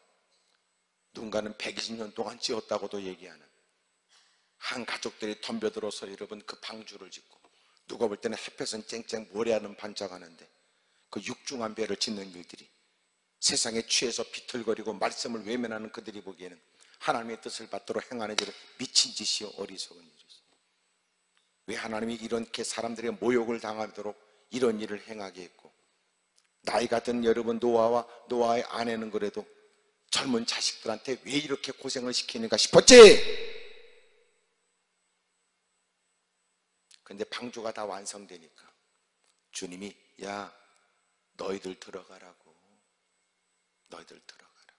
누군가는 120년 동안 지었다고도 얘기하는 한 가족들이 덤벼들어서 여러분 그 방주를 짓고, 누가 볼 때는 햇볕은 쨍쨍 모래하는 반짝하는데 그 육중한 배를 짓는 일들이, 세상에 취해서 비틀거리고 말씀을 외면하는 그들이 보기에는 하나님의 뜻을 받도록 행하는 일은 미친 짓이요, 어리석은 일이죠. 왜 하나님이 이렇게 사람들의 모욕을 당하도록 이런 일을 행하게 했고, 나이가 든 여러분 노아와 노아의 아내는 그래도 젊은 자식들한테 왜 이렇게 고생을 시키는가 싶었지. 근데 방주가 다 완성되니까 주님이 야, 너희들 들어가라고. 너희들 들어가라.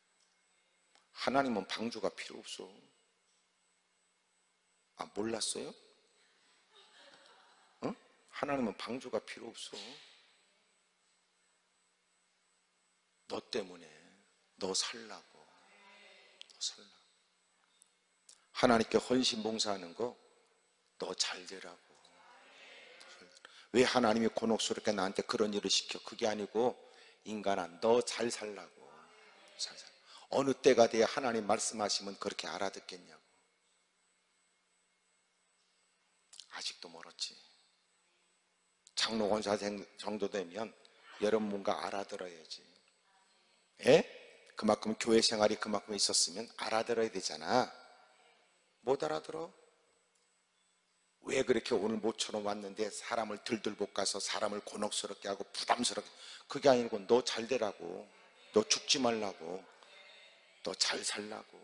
하나님은 방주가 필요 없어. 아, 몰랐어요? 어? 하나님은 방주가 필요 없어. 너 때문에, 너 살라고. 하나님께 헌신 봉사하는 거 너 잘 되라고. 왜 하나님이 곤혹스럽게 나한테 그런 일을 시켜? 그게 아니고, 인간아, 너 잘 살라고. 어느 때가 돼야 하나님 말씀하시면 그렇게 알아듣겠냐고. 아직도 멀었지. 장로 권사 정도 되면 여러분 뭔가 알아들어야지. 예? 그만큼 교회 생활이 그만큼 있었으면 알아들어야 되잖아. 못 알아들어? 왜 그렇게 오늘 모처럼 왔는데 사람을 들들 볶아서 사람을 곤혹스럽게 하고 부담스럽게. 그게 아니고 너 잘 되라고. 너 죽지 말라고. 너 잘 살라고.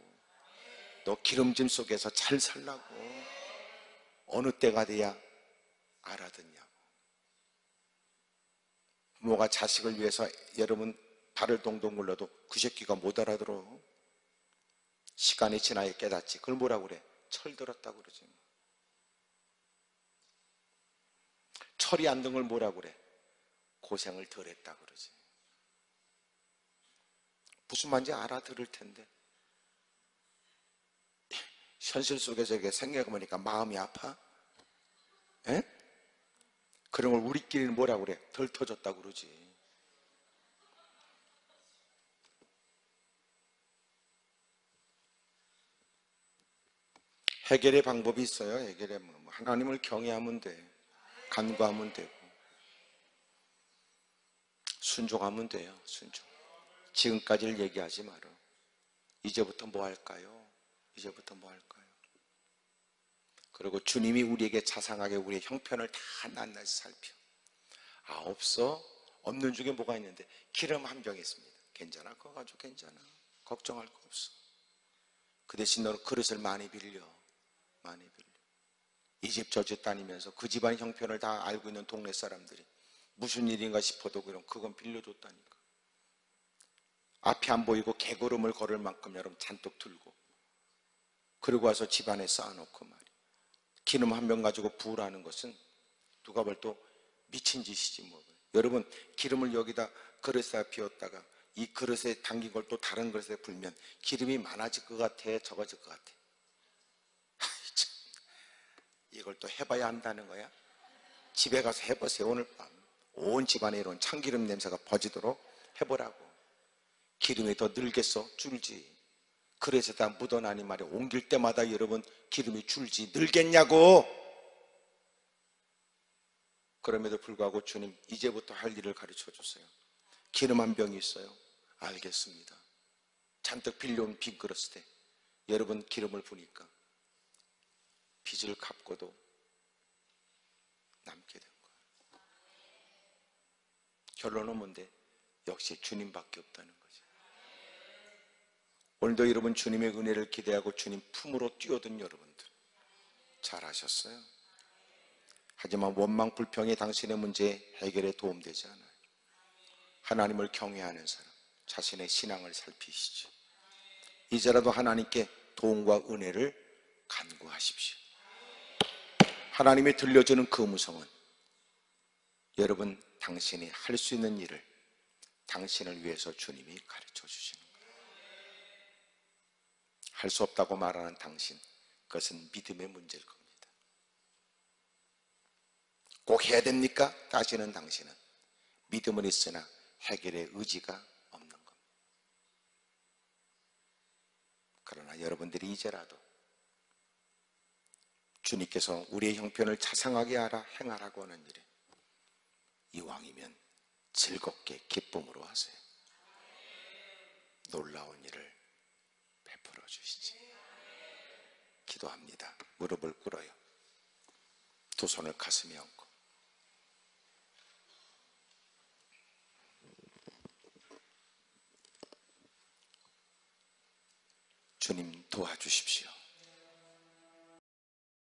너 기름짐 속에서 잘 살라고. 어느 때가 돼야 알아듣냐고. 부모가 자식을 위해서 여러분 발을 동동 굴러도 그 새끼가 못 알아들어. 시간이 지나야 깨닫지. 그걸 뭐라고 그래? 철들었다고 그러지. 철이 안 든 걸 뭐라고 그래? 고생을 덜 했다고 그러지. 무슨 말인지 알아들을 텐데 현실 속에서 이게 생각해보니까 마음이 아파? 에? 그런 걸 우리끼리는 뭐라고 그래? 덜 터졌다고 그러지. 해결의 방법이 있어요. 해결의 방법. 하나님을 경외하면 돼. 간구하면 되고 순종하면 돼요. 순종. 지금까지를 얘기하지 말아. 이제부터 뭐 할까요? 이제부터 뭐 할까요? 그리고 주님이 우리에게 자상하게 우리의 형편을 다 낱낱이 살펴. 아, 없어? 없는 중에 뭐가 있는데 기름 한 병 있습니다. 괜찮아? 그거 가지고 괜찮아. 걱정할 거 없어. 그 대신 너는 그릇을 많이 빌려. 많이 빌려. 이 집 저 집 다니면서 그 집안 형편을 다 알고 있는 동네 사람들이 무슨 일인가 싶어도 그건 빌려줬다니까. 앞이 안 보이고 개걸음을 걸을 만큼 여러분 잔뜩 들고 그리고 와서 집안에 쌓아놓고 말이에요. 기름 한 병 가지고 부으라는 것은 누가 볼 또 미친 짓이지 뭐. 여러분, 기름을 여기다 그릇에다 비웠다가 이 그릇에 담긴 걸 또 다른 그릇에 불면 기름이 많아질 것 같아, 적어질 것 같아? 이걸 또 해봐야 한다는 거야? 집에 가서 해보세요. 오늘 밤 온 집안에 이런 참기름 냄새가 퍼지도록 해보라고. 기름이 더 늘겠어? 줄지. 그릇에다 묻어나니 말이야, 옮길 때마다 여러분 기름이 줄지 늘겠냐고. 그럼에도 불구하고 주님, 이제부터 할 일을 가르쳐 주세요. 기름 한 병이 있어요. 알겠습니다. 잔뜩 빌려온 빈 그릇에 여러분 기름을 부니까 빚을 갚고도 남게 된 거예요. 결론은 뭔데? 역시 주님밖에 없다는 거죠. 오늘도 여러분 주님의 은혜를 기대하고 주님 품으로 뛰어든 여러분들 잘하셨어요. 하지만 원망 불평이 당신의 문제 해결에 도움되지 않아요. 하나님을 경외하는 사람, 자신의 신앙을 살피시죠. 이제라도 하나님께 도움과 은혜를 간구하십시오. 하나님이 들려주는 그 음성은 여러분 당신이 할 수 있는 일을 당신을 위해서 주님이 가르쳐 주시는 거예요. 할 수 없다고 말하는 당신, 그것은 믿음의 문제일 겁니다. 꼭 해야 됩니까? 따지는 당신은 믿음은 있으나 해결의 의지가 없는 겁니다. 그러나 여러분들이 이제라도 주님께서 우리의 형편을 자상하게 알아 행하라고 하는 일에 이왕이면 즐겁게 기쁨으로 하세요. 놀라운 일을 베풀어 주시지. 기도합니다. 무릎을 꿇어요. 두 손을 가슴에 얹고 주님 도와주십시오.